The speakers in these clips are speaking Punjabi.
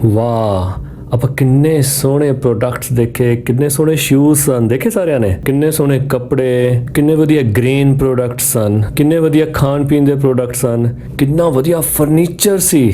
ਵਾਹ, ਆਪਾਂ ਕਿੰਨੇ ਸੋਹਣੇ ਪ੍ਰੋਡਕਟਸ ਦੇਖੇ, ਕਿੰਨੇ ਸੋਹਣੇ ਸ਼ੂਜ਼ ਸਨ, ਦੇਖੇ ਸਾਰਿਆਂ ਨੇ, ਕਿੰਨੇ ਸੋਹਣੇ ਕੱਪੜੇ, ਕਿੰਨੇ ਵਧੀਆ ਗ੍ਰੀਨ ਪ੍ਰੋਡਕਟਸ ਸਨ, ਕਿੰਨੇ ਵਧੀਆ ਖਾਣ ਪੀਣ ਦੇ ਪ੍ਰੋਡਕਟਸ ਸਨ, ਕਿੰਨਾ ਵਧੀਆ ਫਰਨੀਚਰ ਸੀ,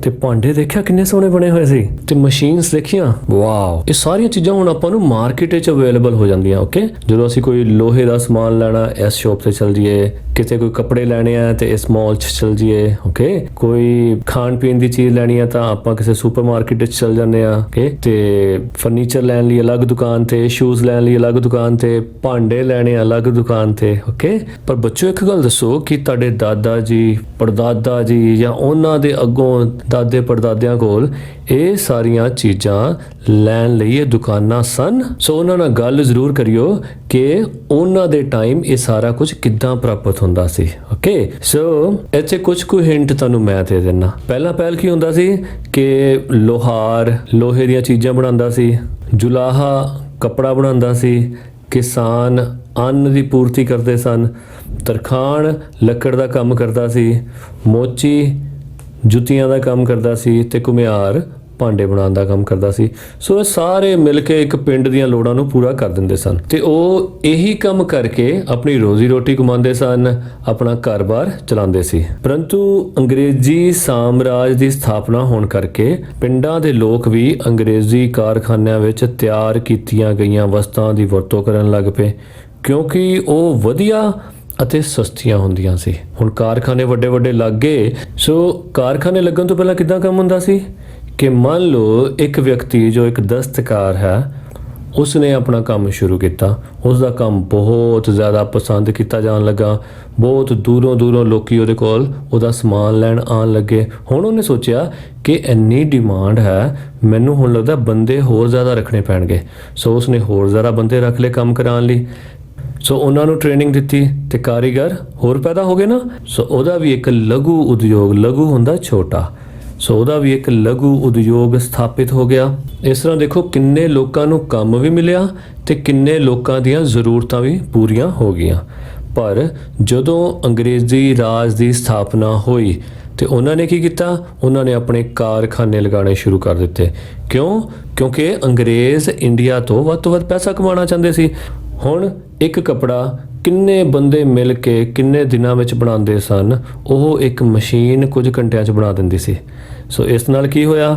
ਤੇ ਭਾਂਡੇ ਦੇਖਿਆ ਕਿੰਨੇ ਸੋਹਣੇ ਬਣੇ ਹੋਏ ਸੀ, ਤੇ ਮਸ਼ੀਨਸ ਦੇਖੀਆਂ। ਵਾਓ, ਇਹ ਸਾਰੀਆਂ ਚੀਜ਼ਾਂ ਹੁਣ ਆਪਾਂ ਨੂੰ ਮਾਰਕੀਟ ਵਿੱਚ ਅਵੇਲੇਬਲ ਹੋ ਜਾਂਦੀਆਂ। ਓਕੇ, ਜਦੋਂ ਅਸੀਂ ਕੋਈ ਲੋਹੇ ਦਾ ਸਮਾਨ ਲੈਣਾ ਇਸ ਸ਼ੌਪ ਤੇ ਚਲ ਜਾਈਏ, ਕਿਤੇ ਕੋਈ ਕੱਪੜੇ ਲੈਣੇ ਆ ਤੇ ਇਸ ਮਾਲ 'ਚ ਚਲ ਜਾਈਏ। ਓਕੇ, ਕੋਈ ਖਾਣ ਪੀਣ ਦੀ ਚੀਜ਼ ਲੈਣੀ ਆ ਤਾਂ ਆਪਾਂ ਕਿਸੇ ਸੁਪਰਮਾਰਕੀਟ ਵਿੱਚ ਚਲ ਜਾਂਦੇ ਆ। ਓਕੇ, ਤੇ ਫਰਨੀਚਰ ਲੈਣ ਲਈ ਅਲੱਗ ਦੁਕਾਨ ਤੇ, ਸ਼ੂਜ਼ ਲੈਣ ਲਈ ਅਲੱਗ ਦੁਕਾਨ ਤੇ, ਭਾਂਡੇ ਲੈਣੇ ਅਲੱਗ ਦੁਕਾਨ ਤੇ। ਓਕੇ, ਪਰ ਬੱਚੋ ਇੱਕ ਗੱਲ ਦੱਸੋ ਕਿ ਤੁਹਾਡੇ ਦਾਦਾ ਜੀ, ਪੜਦਾਦਾ ਜੀ ਜਾਂ ਉਹਨਾਂ ਦੇ ਅੱਗੋਂ ਦਾਦੇ ਪੜਦਾਦਿਆਂ ਕੋਲ ਇਹ ਸਾਰੀਆਂ ਚੀਜ਼ਾਂ ਲੈਣ ਲਈ ਇਹ ਦੁਕਾਨਾਂ ਸਨ? ਸੋ ਉਹਨਾਂ ਨਾਲ ਗੱਲ ਜ਼ਰੂਰ ਕਰਿਓ ਕਿ ਉਹਨਾਂ ਦੇ ਟਾਈਮ ਇਹ ਸਾਰਾ ਕੁਝ ਕਿੱਦਾਂ ਪ੍ਰਾਪਤ ਹੁੰਦਾ ਸੀ। ਓਕੇ, ਸੋ ਇੱਥੇ ਕੁਝ ਕੁ ਹਿੰਟ ਤੁਹਾਨੂੰ ਮੈਂ ਦੇ ਦਿੰਦਾ। ਪਹਿਲਾਂ ਕੀ ਹੁੰਦਾ ਸੀ ਕਿ ਲੋਹਾਰ ਲੋਹੇ ਦੀਆਂ ਚੀਜ਼ਾਂ ਬਣਾਉਂਦਾ ਸੀ, ਜੁਲਾਹਾ ਕੱਪੜਾ ਬਣਾਉਂਦਾ ਸੀ, ਕਿਸਾਨ ਅੰਨ ਦੀ ਪੂਰਤੀ ਕਰਦੇ ਸਨ, ਤਰਖਾਣ ਲੱਕੜ ਦਾ ਕੰਮ ਕਰਦਾ ਸੀ, ਮੋਚੀ ਜੁੱਤੀਆਂ ਦਾ ਕੰਮ ਕਰਦਾ ਸੀ, ਤੇ ਘੁਮਿਆਰ ਭਾਂਡੇ ਬਣਾਉਣ ਦਾ ਕੰਮ ਕਰਦਾ ਸੀ। ਸੋ ਇਹ ਸਾਰੇ ਮਿਲ ਕੇ ਇੱਕ ਪਿੰਡ ਦੀਆਂ ਲੋੜਾਂ ਨੂੰ ਪੂਰਾ ਕਰ ਦਿੰਦੇ ਸਨ, ਤੇ ਉਹ ਇਹੀ ਕੰਮ ਕਰਕੇ ਆਪਣੀ ਰੋਜ਼ੀ ਰੋਟੀ ਕਮਾਉਂਦੇ ਸਨ, ਆਪਣਾ ਘਰ-ਬਾਰ ਚਲਾਉਂਦੇ ਸੀ। ਪਰੰਤੂ ਅੰਗਰੇਜ਼ੀ ਸਾਮਰਾਜ ਦੀ ਸਥਾਪਨਾ ਹੋਣ ਕਰਕੇ ਪਿੰਡਾਂ ਦੇ ਲੋਕ ਵੀ ਅੰਗਰੇਜ਼ੀ ਕਾਰਖਾਨਿਆਂ ਵਿੱਚ ਤਿਆਰ ਕੀਤੀਆਂ ਗਈਆਂ ਵਸਤਾਂ ਦੀ ਵਰਤੋਂ ਕਰਨ ਲੱਗ ਪਏ, ਕਿਉਂਕਿ ਉਹ ਵਧੀਆ ਅਤੇ ਸਸਤੀਆਂ ਹੁੰਦੀਆਂ ਸੀ। ਹੁਣ ਕਾਰਖਾਨੇ ਵੱਡੇ ਲੱਗ ਗਏ। ਸੋ ਕਾਰਖਾਨੇ ਲੱਗਣ ਤੋਂ ਪਹਿਲਾਂ ਕਿੱਦਾਂ ਕੰਮ ਹੁੰਦਾ ਸੀ ਕਿ ਮੰਨ ਲਓ ਇੱਕ ਵਿਅਕਤੀ ਜੋ ਇੱਕ ਦਸਤਕਾਰ ਹੈ, ਉਸਨੇ ਆਪਣਾ ਕੰਮ ਸ਼ੁਰੂ ਕੀਤਾ, ਉਸ ਦਾ ਕੰਮ ਬਹੁਤ ਜ਼ਿਆਦਾ ਪਸੰਦ ਕੀਤਾ ਜਾਣ ਲੱਗਾ, ਬਹੁਤ ਦੂਰੋਂ ਲੋਕੀ ਉਹਦੇ ਕੋਲ ਉਹਦਾ ਸਮਾਨ ਲੈਣ ਆਉਣ ਲੱਗੇ। ਹੁਣ ਉਹਨੇ ਸੋਚਿਆ ਕਿ ਇੰਨੀ ਡਿਮਾਂਡ ਹੈ, ਮੈਨੂੰ ਹੁਣ ਲੱਗਦਾ ਬੰਦੇ ਹੋਰ ਜ਼ਿਆਦਾ ਰੱਖਣੇ ਪੈਣਗੇ। ਸੋ ਉਸਨੇ ਹੋਰ ਜ਼ਿਆਦਾ ਬੰਦੇ ਰੱਖ ਲਏ ਕੰਮ ਕਰਾਉਣ ਲਈ। ਸੋ ਉਹਨਾਂ ਨੂੰ ਟ੍ਰੇਨਿੰਗ ਦਿੱਤੀ ਤੇ ਕਾਰੀਗਰ ਹੋਰ ਪੈਦਾ ਹੋ ਗਏ ਨਾ। ਸੋ ਉਹਦਾ ਵੀ ਇੱਕ ਲਘੂ ਉਦਯੋਗ, ਲਘੂ ਹੁੰਦਾ ਛੋਟਾ, ਸੋ ਉਹਦਾ ਵੀ ਇੱਕ ਲਘੂ ਉਦਯੋਗ ਸਥਾਪਿਤ ਹੋ ਗਿਆ। ਇਸ ਤਰ੍ਹਾਂ ਦੇਖੋ ਕਿੰਨੇ ਲੋਕਾਂ ਨੂੰ ਕੰਮ ਵੀ ਮਿਲਿਆ ਤੇ ਕਿੰਨੇ ਲੋਕਾਂ ਦੀਆਂ ਜ਼ਰੂਰਤਾਂ ਵੀ ਪੂਰੀਆਂ ਹੋ ਗਈਆਂ। ਪਰ ਜਦੋਂ ਅੰਗਰੇਜ਼ੀ ਰਾਜ ਦੀ ਸਥਾਪਨਾ ਹੋਈ ਤੇ ਉਹਨਾਂ ਨੇ ਕੀ ਕੀਤਾ, ਉਹਨਾਂ ਨੇ ਆਪਣੇ ਕਾਰਖਾਨੇ ਲਗਾਉਣੇ ਸ਼ੁਰੂ ਕਰ ਦਿੱਤੇ। ਕਿਉਂਕਿ ਅੰਗਰੇਜ਼ ਇੰਡੀਆ ਤੋਂ ਵੱਧ ਪੈਸਾ ਕਮਾਉਣਾ ਚਾਹੁੰਦੇ ਸੀ। ਹੁਣ ਇੱਕ ਕੱਪੜਾ ਕਿੰਨੇ ਬੰਦੇ ਮਿਲ ਕੇ ਕਿੰਨੇ ਦਿਨਾਂ ਵਿੱਚ ਬਣਾਉਂਦੇ ਸਨ, ਉਹ ਇੱਕ ਮਸ਼ੀਨ ਕੁਝ ਘੰਟਿਆਂ 'ਚ ਬਣਾ ਦਿੰਦੀ ਸੀ। ਸੋ ਇਸ ਨਾਲ ਕੀ ਹੋਇਆ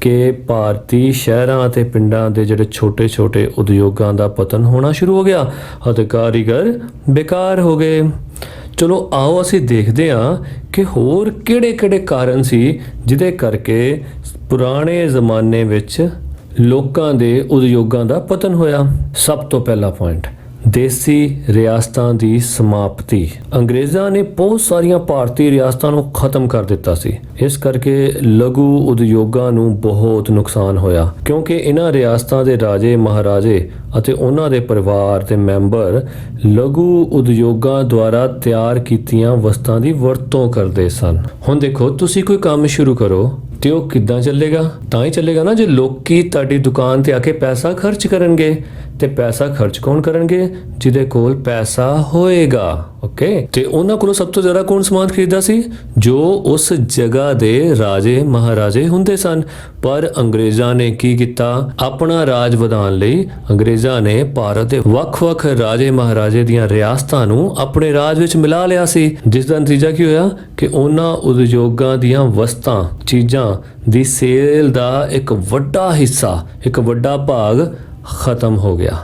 ਕਿ ਭਾਰਤੀ ਸ਼ਹਿਰਾਂ ਅਤੇ ਪਿੰਡਾਂ ਦੇ ਜਿਹੜੇ ਛੋਟੇ ਉਦਯੋਗਾਂ ਦਾ ਪਤਨ ਹੋਣਾ ਸ਼ੁਰੂ ਹੋ ਗਿਆ ਅਤੇ ਕਾਰੀਗਰ ਬੇਕਾਰ ਹੋ ਗਏ। ਚਲੋ ਆਓ ਅਸੀਂ ਦੇਖਦੇ ਹਾਂ ਕਿ ਹੋਰ ਕਿਹੜੇ ਕਾਰਨ ਸੀ ਜਿਹਦੇ ਕਰਕੇ ਪੁਰਾਣੇ ਜ਼ਮਾਨੇ ਵਿੱਚ ਲੋਕਾਂ ਦੇ ਉਦਯੋਗਾਂ ਦਾ ਪਤਨ ਹੋਇਆ। ਸਭ ਤੋਂ ਪਹਿਲਾ ਪੁਆਇੰਟ, ਦੇਸੀ ਰਿਆਸਤਾਂ ਦੀ ਸਮਾਪਤੀ। ਅੰਗਰੇਜ਼ਾਂ ਨੇ ਬਹੁਤ ਸਾਰੀਆਂ ਭਾਰਤੀ ਰਿਆਸਤਾਂ ਨੂੰ ਖਤਮ ਕਰ ਦਿੱਤਾ ਸੀ। ਇਸ ਕਰਕੇ ਲਘੂ ਉਦਯੋਗਾਂ ਨੂੰ ਬਹੁਤ ਨੁਕਸਾਨ ਹੋਇਆ, ਕਿਉਂਕਿ ਇਹਨਾਂ ਰਿਆਸਤਾਂ ਦੇ ਰਾਜੇ ਮਹਾਰਾਜੇ ਅਤੇ ਉਹਨਾਂ ਦੇ ਪਰਿਵਾਰ ਦੇ ਮੈਂਬਰ ਲਘੂ ਉਦਯੋਗਾਂ ਦੁਆਰਾ ਤਿਆਰ ਕੀਤੀਆਂ ਵਸਤਾਂ ਦੀ ਵਰਤੋਂ ਕਰਦੇ ਸਨ। ਹੁਣ ਦੇਖੋ, ਤੁਸੀਂ ਕੋਈ ਕੰਮ ਸ਼ੁਰੂ ਕਰੋ ਤੇ ਉਹ ਕਿੱਦਾਂ ਚੱਲੇਗਾ? ਤਾਂ ਹੀ ਚੱਲੇਗਾ ਨਾ ਜੇ ਲੋਕੀ ਤੁਹਾਡੀ ਦੁਕਾਨ ਤੇ ਆ ਕੇ ਪੈਸਾ ਖਰਚ ਕਰਨਗੇ। ਤੇ ਪੈਸਾ ਖਰਚ ਕੌਣ ਕਰਨਗੇ? ਜਿਹਦੇ ਕੋਲ ਪੈਸਾ ਹੋਏਗਾ। ਓਕੇ, ਤੇ ਉਹਨਾਂ ਕੋਲੋਂ ਸਭ ਤੋਂ ਜ਼ਿਆਦਾ ਕੌਣ ਸਮਾਨ ਖਰੀਦਦਾ ਸੀ? ਜੋ ਉਸ ਜਗ੍ਹਾ ਦੇ ਰਾਜੇ ਮਹਾਰਾਜੇ ਹੁੰਦੇ ਸਨ। ਪਰ ਅੰਗਰੇਜ਼ਾਂ ਨੇ ਕੀ ਕੀਤਾ? ਆਪਣਾ ਰਾਜ ਵਧਾਉਣ ਲਈ ਅੰਗਰੇਜ਼ਾਂ ਨੇ ਭਾਰਤ ਦੇ ਵੱਖ-ਵੱਖ ਰਾਜੇ ਮਹਾਰਾਜੇ ਦੀਆਂ ਰਿਆਸਤਾਂ ਨੂੰ ਆਪਣੇ ਰਾਜ ਵਿੱਚ ਮਿਲਾ ਲਿਆ ਸੀ, ਜਿਸ ਦਾ ਨਤੀਜਾ ਕੀ ਹੋਇਆ ਕਿ ਉਹਨਾਂ ਉਦਯੋਗਾਂ ਦੀਆਂ ਵਸਤਾਂ, ਚੀਜ਼ਾਂ ਦੀ ਸੇਲ ਦਾ ਇੱਕ ਵੱਡਾ ਹਿੱਸਾ, ਇੱਕ ਵੱਡਾ ਭਾਗ ਖਤਮ ਹੋ ਗਿਆ।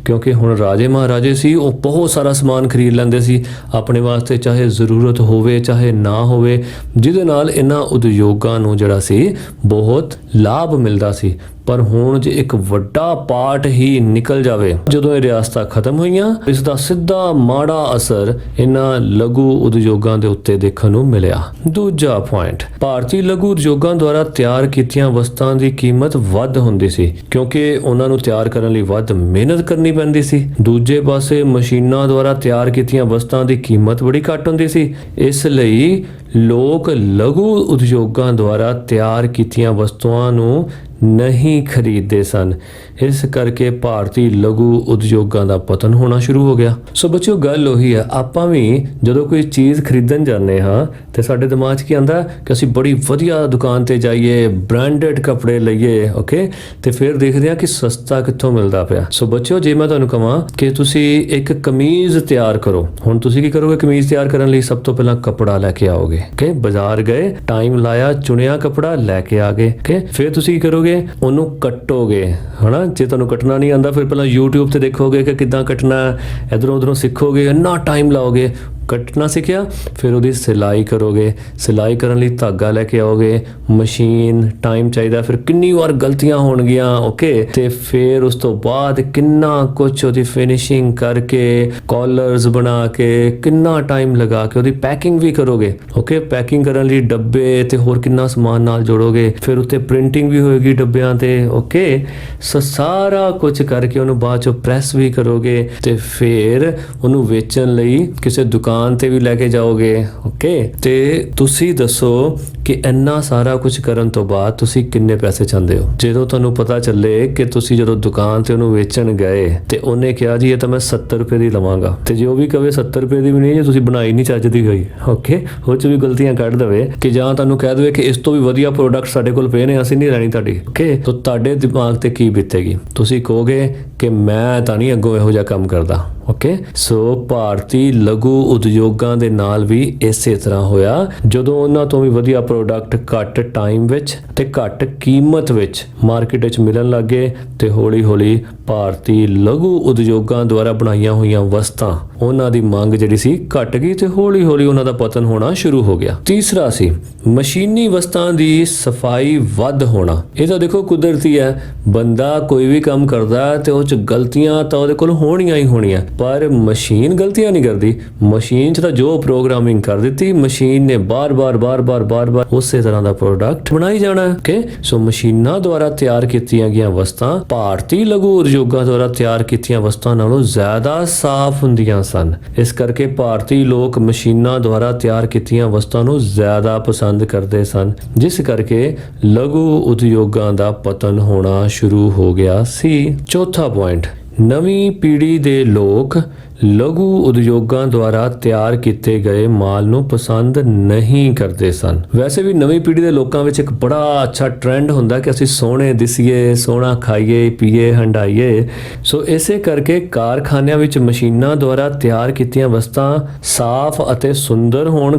ਕਿਉਂਕਿ ਹੁਣ ਰਾਜੇ ਮਹਾਰਾਜੇ ਸੀ, ਉਹ ਬਹੁਤ ਸਾਰਾ ਸਮਾਨ ਖਰੀਦ ਲੈਂਦੇ ਸੀ ਆਪਣੇ ਵਾਸਤੇ, ਚਾਹੇ ਜ਼ਰੂਰਤ ਹੋਵੇ ਚਾਹੇ ਨਾ ਹੋਵੇ, ਜਿਹਦੇ ਨਾਲ ਇਹਨਾਂ ਉਦਯੋਗਾਂ ਨੂੰ ਜਿਹੜਾ ਸੀ ਬਹੁਤ ਲਾਭ ਮਿਲਦਾ ਸੀ। ਪਰ ਹੁਣ ਜੇ ਇੱਕ ਵੱਡਾ ਪਾਰਟ ਹੀ ਨਿਕਲ ਜਾਵੇ, ਜਦੋਂ ਇਹ ਰਿਆਸਤਾਂ ਖਤਮ ਹੋਈਆਂ, ਇਸ ਦਾ ਸਿੱਧਾ ਮਾੜਾ ਅਸਰ ਇਹਨਾਂ ਲਘੂ ਉਦਯੋਗਾਂ ਦੇ ਉੱਤੇ ਦੇਖਣ ਨੂੰ ਮਿਲਿਆ। ਦੂਜਾ ਪੁਆਇੰਟ, ਭਾਰਤੀ ਲਘੂ ਉਦਯੋਗਾਂ ਦੁਆਰਾ ਤਿਆਰ ਕੀਤੀਆਂ ਵਸਤਾਂ ਦੀ ਕੀਮਤ ਵੱਧ ਹੁੰਦੀ ਸੀ, ਕਿਉਂਕਿ ਉਹਨਾਂ ਨੂੰ ਤਿਆਰ ਕਰਨ ਲਈ ਵੱਧ ਮਿਹਨਤ ਕਰਨੀ ਪੈਂਦੀ ਸੀ। ਦੂਜੇ ਪਾਸੇ ਮਸ਼ੀਨਾਂ ਦੁਆਰਾ ਤਿਆਰ ਕੀਤੀਆਂ ਵਸਤਾਂ ਦੀ ਕੀਮਤ ਬੜੀ ਘੱਟ ਹੁੰਦੀ ਸੀ। ਇਸ ਲਈ ਲੋਕ ਲਘੂ ਉਦਯੋਗਾਂ ਦੁਆਰਾ ਤਿਆਰ ਕੀਤੀਆਂ ਵਸਤੂਆਂ ਨੂੰ ਨਹੀਂ ਖਰੀਦਦੇ ਸਨ। ਇਸ ਕਰਕੇ ਭਾਰਤੀ ਲਘੂ ਉਦਯੋਗਾਂ ਦਾ ਪਤਨ ਹੋਣਾ ਸ਼ੁਰੂ ਹੋ ਗਿਆ। ਸੋ ਬੱਚਿਓ, ਗੱਲ ਉਹੀ ਹੈ, ਆਪਾਂ ਵੀ ਜਦੋਂ ਕੋਈ ਚੀਜ਼ ਖਰੀਦਣ ਜਾਂਦੇ ਹਾਂ ਤੇ ਸਾਡੇ ਦਿਮਾਗ 'ਚ ਕੀ ਆਉਂਦਾ ਕਿ ਅਸੀਂ ਬੜੀ ਵਧੀਆ ਦੁਕਾਨ ਤੇ ਜਾਈਏ, ਬ੍ਰਾਂਡਡ ਕੱਪੜੇ ਲਈਏ, ਓਕੇ, ਤੇ ਫਿਰ ਦੇਖਦੇ ਹਾਂ ਕਿ ਸਸਤਾ ਕਿੱਥੋਂ ਮਿਲਦਾ ਪਿਆ। ਸੋ ਬੱਚਿਓ, ਜੇ ਮੈਂ ਤੁਹਾਨੂੰ ਕਹਾਂ ਕਿ ਤੁਸੀਂ ਇੱਕ ਕਮੀਜ਼ ਤਿਆਰ ਕਰੋ, ਹੁਣ ਤੁਸੀਂ ਕੀ ਕਰੋਗੇ? ਕਮੀਜ਼ ਤਿਆਰ ਕਰਨ ਲਈ ਸਭ ਤੋਂ ਪਹਿਲਾਂ ਕੱਪੜਾ ਲੈ ਕੇ ਆਓਗੇ, ਓਕੇ, ਬਾਜ਼ਾਰ ਗਏ, ਟਾਈਮ ਲਾਇਆ, ਚੁਣਿਆ ਕੱਪੜਾ, ਲੈ ਕੇ ਆ ਗਏ, ਓਕੇ, ਫਿਰ ਤੁਸੀਂ ਕੀ ਕਰੋਗੇ? ਉਹਨੂੰ ਕੱਟੋਗੇ, ਹਨਾ। ਜੇ ਤੁਹਾਨੂੰ ਕੱਟਣਾ ਨਹੀਂ ਆਉਂਦਾ, ਫਿਰ ਪਹਿਲਾਂ YouTube ਤੇ ਦੇਖੋਗੇ ਕਿ ਕਿੱਦਾਂ ਕੱਟਣਾ, ਇਧਰੋਂ ਉਧਰੋਂ ਸਿੱਖੋਗੇ, ਇੰਨਾ ਟਾਈਮ ਲਾਓਗੇ। ਕੱਟਣਾ ਸਿੱਖਿਆ, ਫਿਰ ਉਹਦੀ ਸਿਲਾਈ ਕਰੋਗੇ, ਸਿਲਾਈ ਕਰਨ ਲਈ ਧਾਗਾ ਲੈ ਕੇ ਆਓਗੇ, ਮਸ਼ੀਨ, ਟਾਈਮ ਚਾਹੀਦਾ, ਫਿਰ ਕਿੰਨੀ ਵਾਰ ਗਲਤੀਆਂ ਹੋਣਗੀਆਂ, ਓਕੇ, ਤੇ ਫਿਰ ਉਸ ਤੋਂ ਬਾਅਦ ਕਿੰਨਾ ਕੁਝ ਉਹਦੀ ਫਿਨਿਸ਼ਿੰਗ ਕਰਕੇ, ਕਾਲਰਸ ਬਣਾ ਕੇ, ਕਿੰਨਾ ਟਾਈਮ ਲਗਾ ਕੇ ਉਹਦੀ ਪੈਕਿੰਗ ਵੀ ਕਰੋਗੇ, ਓਕੇ। ਪੈਕਿੰਗ ਕਰਨ ਲਈ ਡੱਬੇ ਤੇ ਹੋਰ ਕਿੰਨਾ ਸਮਾਨ ਨਾਲ ਜੋੜੋਗੇ, ਫਿਰ ਉੱਤੇ ਪ੍ਰਿੰਟਿੰਗ ਵੀ ਹੋਏਗੀ ਡੱਬਿਆਂ ਤੇ, ਓਕੇ। ਸੋ ਸਾਰਾ ਕੁਝ ਕਰਕੇ ਉਹਨੂੰ ਬਾਅਦ ਚੋਂ ਪ੍ਰੈਸ ਵੀ ਕਰੋਗੇ ਤੇ ਫਿਰ ਉਹਨੂੰ ਵੇਚਣ ਲਈ ਕਿਸੇ ਦੁਕਾਨ ਤੇ ਵੀ ਲੈ ਕੇ ਜਾਓਗੇ, ਓਕੇ। ਤੇ ਤੁਸੀਂ ਦੱਸੋ ਕਿ ਇੰਨਾ ਸਾਰਾ ਕੁਝ ਕਰਨ ਤੋਂ ਬਾਅਦ ਤੁਸੀਂ ਕਿੰਨੇ ਪੈਸੇ ਚਾਹੁੰਦੇ ਹੋ? ਜਦੋਂ ਤੁਹਾਨੂੰ ਪਤਾ ਚੱਲੇ ਕਿ ਤੁਸੀਂ ਜਦੋਂ ਦੁਕਾਨ ਤੇ ਉਹਨੂੰ ਵੇਚਣ ਗਏ ਤੇ ਉਹਨੇ ਕਿਹਾ ਜੀ ਇਹ ਤਾਂ ਮੈਂ 70 ਰੁਪਏ ਦੀ ਲਵਾਂਗਾ, ਤੇ ਜੇ ਉਹ ਵੀ ਕਵੇ 70 ਰੁਪਏ ਦੀ ਵੀ ਨਹੀਂ, ਜੇ ਤੁਸੀਂ ਬਣਾਈ ਨਹੀਂ ਚੱਜਦੀ ਹੋਈ, ਓਕੇ, ਉਹ 'ਚ ਵੀ ਗਲਤੀਆਂ ਕੱਢ ਦੇਵੇ, ਕਿ ਜਾਂ ਤੁਹਾਨੂੰ ਕਹਿ ਦੇਵੇ ਕਿ ਇਸ ਤੋਂ ਵੀ ਵਧੀਆ ਪ੍ਰੋਡਕਟ ਸਾਡੇ ਕੋਲ ਪਏ ਨੇ, ਅਸੀਂ ਨਹੀਂ ਲੈਣੀ ਤੁਹਾਡੀ, ਓਕੇ, ਤਾਂ ਤੁਹਾਡੇ ਦਿਮਾਗ ਤੇ ਕੀ ਬੀਤੇਗੀ? ਤੁਸੀਂ ਕਹੋਗੇ ਕਿ ਮੈਂ ਤਾਂ ਨਹੀਂ ਅੱਗੋਂ ਇਹੋ ਜਿਹਾ ਕੰਮ ਕਰਦਾ, ਓਕੇ। ਸੋ ਭਾਰਤੀ ਲਘੂ ਉਦਯੋਗਾਂ ਦੇ ਨਾਲ ਵੀ ਇਸੇ ਤਰ੍ਹਾਂ ਹੋਇਆ। ਜਦੋਂ ਉਹਨਾਂ ਤੋਂ ਵੀ ਵਧੀਆ ਪ੍ਰੋਡਕਟ ਘੱਟ ਟਾਈਮ ਵਿੱਚ ਤੇ ਘੱਟ ਕੀਮਤ ਵਿੱਚ ਮਾਰਕੀਟ ਵਿੱਚ ਮਿਲਣ ਲੱਗੇ ਤੇ ਹੌਲੀ-ਹੌਲੀ ਭਾਰਤੀ ਲਘੂ ਉਦਯੋਗਾਂ ਦੁਆਰਾ ਬਣਾਈਆਂ ਹੋਈਆਂ ਵਸਤਾਂ, ਉਹਨਾਂ ਦੀ ਮੰਗ ਜਿਹੜੀ ਸੀ ਘਟ ਗਈ ਤੇ ਹੌਲੀ-ਹੌਲੀ ਉਹਨਾਂ ਦਾ ਪਤਨ ਹੋਣਾ ਸ਼ੁਰੂ ਹੋ ਗਿਆ। ਤੀਸਰਾ ਸੀ ਮਸ਼ੀਨੀ ਵਸਤਾਂ ਦੀ ਸਫਾਈ ਵੱਧ ਹੋਣਾ। ਇਹ ਤਾਂ ਦੇਖੋ ਕੁਦਰਤੀ ਹੈ, ਬੰਦਾ ਕੋਈ ਵੀ ਕੰਮ ਕਰਦਾ ਤੇ ਉਹ 'ਚ ਗਲਤੀਆਂ ਤਾਂ ਉਹਦੇ ਕੋਲ ਹੋਣੀਆਂ ਹੀ ਹੋਣੀਆਂ, ਪਰ ਮਸ਼ੀਨ ਗਲਤੀਆਂ ਨਹੀਂ ਕਰਦੀ। ਮਸ਼ੀਨ 'ਚ ਤਾਂ ਜੋ ਪ੍ਰੋਗਰਾਮਿੰਗ ਕਰ ਦਿੱਤੀ, ਮਸ਼ੀਨ ਨੇ ਬਾਰ-ਬਾਰ ਉਸੇ ਤਰ੍ਹਾਂ ਦਾ ਪ੍ਰੋਡਕਟ ਬਣਾਈ ਜਾਣਾ, ਓਕੇ। ਸੋ ਮਸ਼ੀਨਾਂ ਦੁਆਰਾ ਤਿਆਰ ਕੀਤੀਆਂ ਗਈਆਂ ਵਸਤਾਂ ਭਾਰਤੀ ਲਘੂ ਉਦਯੋਗਾਂ ਦੁਆਰਾ ਤਿਆਰ ਕੀਤੀਆਂ ਵਸਤਾਂ ਨਾਲੋਂ ਜ਼ਿਆਦਾ ਸਾਫ਼ ਹੁੰਦੀਆਂ ਸਨ। ਇਸ ਕਰਕੇ ਭਾਰਤੀ ਲੋਕ ਮਸ਼ੀਨਾਂ ਦੁਆਰਾ ਤਿਆਰ ਕੀਤੀਆਂ ਵਸਤਾਂ ਨੂੰ ਜ਼ਿਆਦਾ ਪਸੰਦ ਕਰਦੇ ਸਨ, ਜਿਸ ਕਰਕੇ ਲਘੂ ਉਦਯੋਗਾਂ ਦਾ ਪਤਨ ਹੋਣਾ ਸ਼ੁਰੂ ਹੋ ਗਿਆ ਸੀ। ਚੌਥਾ ਪੁਆਇੰਟ, ਨਵੀਂ ਪੀੜ੍ਹੀ ਦੇ ਲੋਕ ਲਘੂ ਉਦਯੋਗਾਂ ਦੁਆਰਾ ਤਿਆਰ ਕੀਤੇ ਗਏ ਮਾਲ ਨੂੰ ਪਸੰਦ ਨਹੀਂ ਕਰਦੇ ਸਨ। ਵੈਸੇ ਵੀ ਨਵੀਂ ਪੀੜ੍ਹੀ ਦੇ ਲੋਕਾਂ ਵਿੱਚ ਇੱਕ ਬੜਾ ਅੱਛਾ ਟ੍ਰੈਂਡ ਹੁੰਦਾ ਕਿ ਅਸੀਂ ਸੋਹਣੇ ਦਿਸੀਏ, ਸੋਹਣਾ ਖਾਈਏ, ਪੀਏ, ਹੰਡਾਈਏ। ਸੋ ਇਸੇ ਕਰਕੇ ਕਾਰਖਾਨਿਆਂ ਵਿੱਚ ਮਸ਼ੀਨਾਂ ਦੁਆਰਾ ਤਿਆਰ ਕੀਤੀਆਂ ਵਸਤਾਂ ਸਾਫ਼ ਅਤੇ ਸੁੰਦਰ ਹੋਣ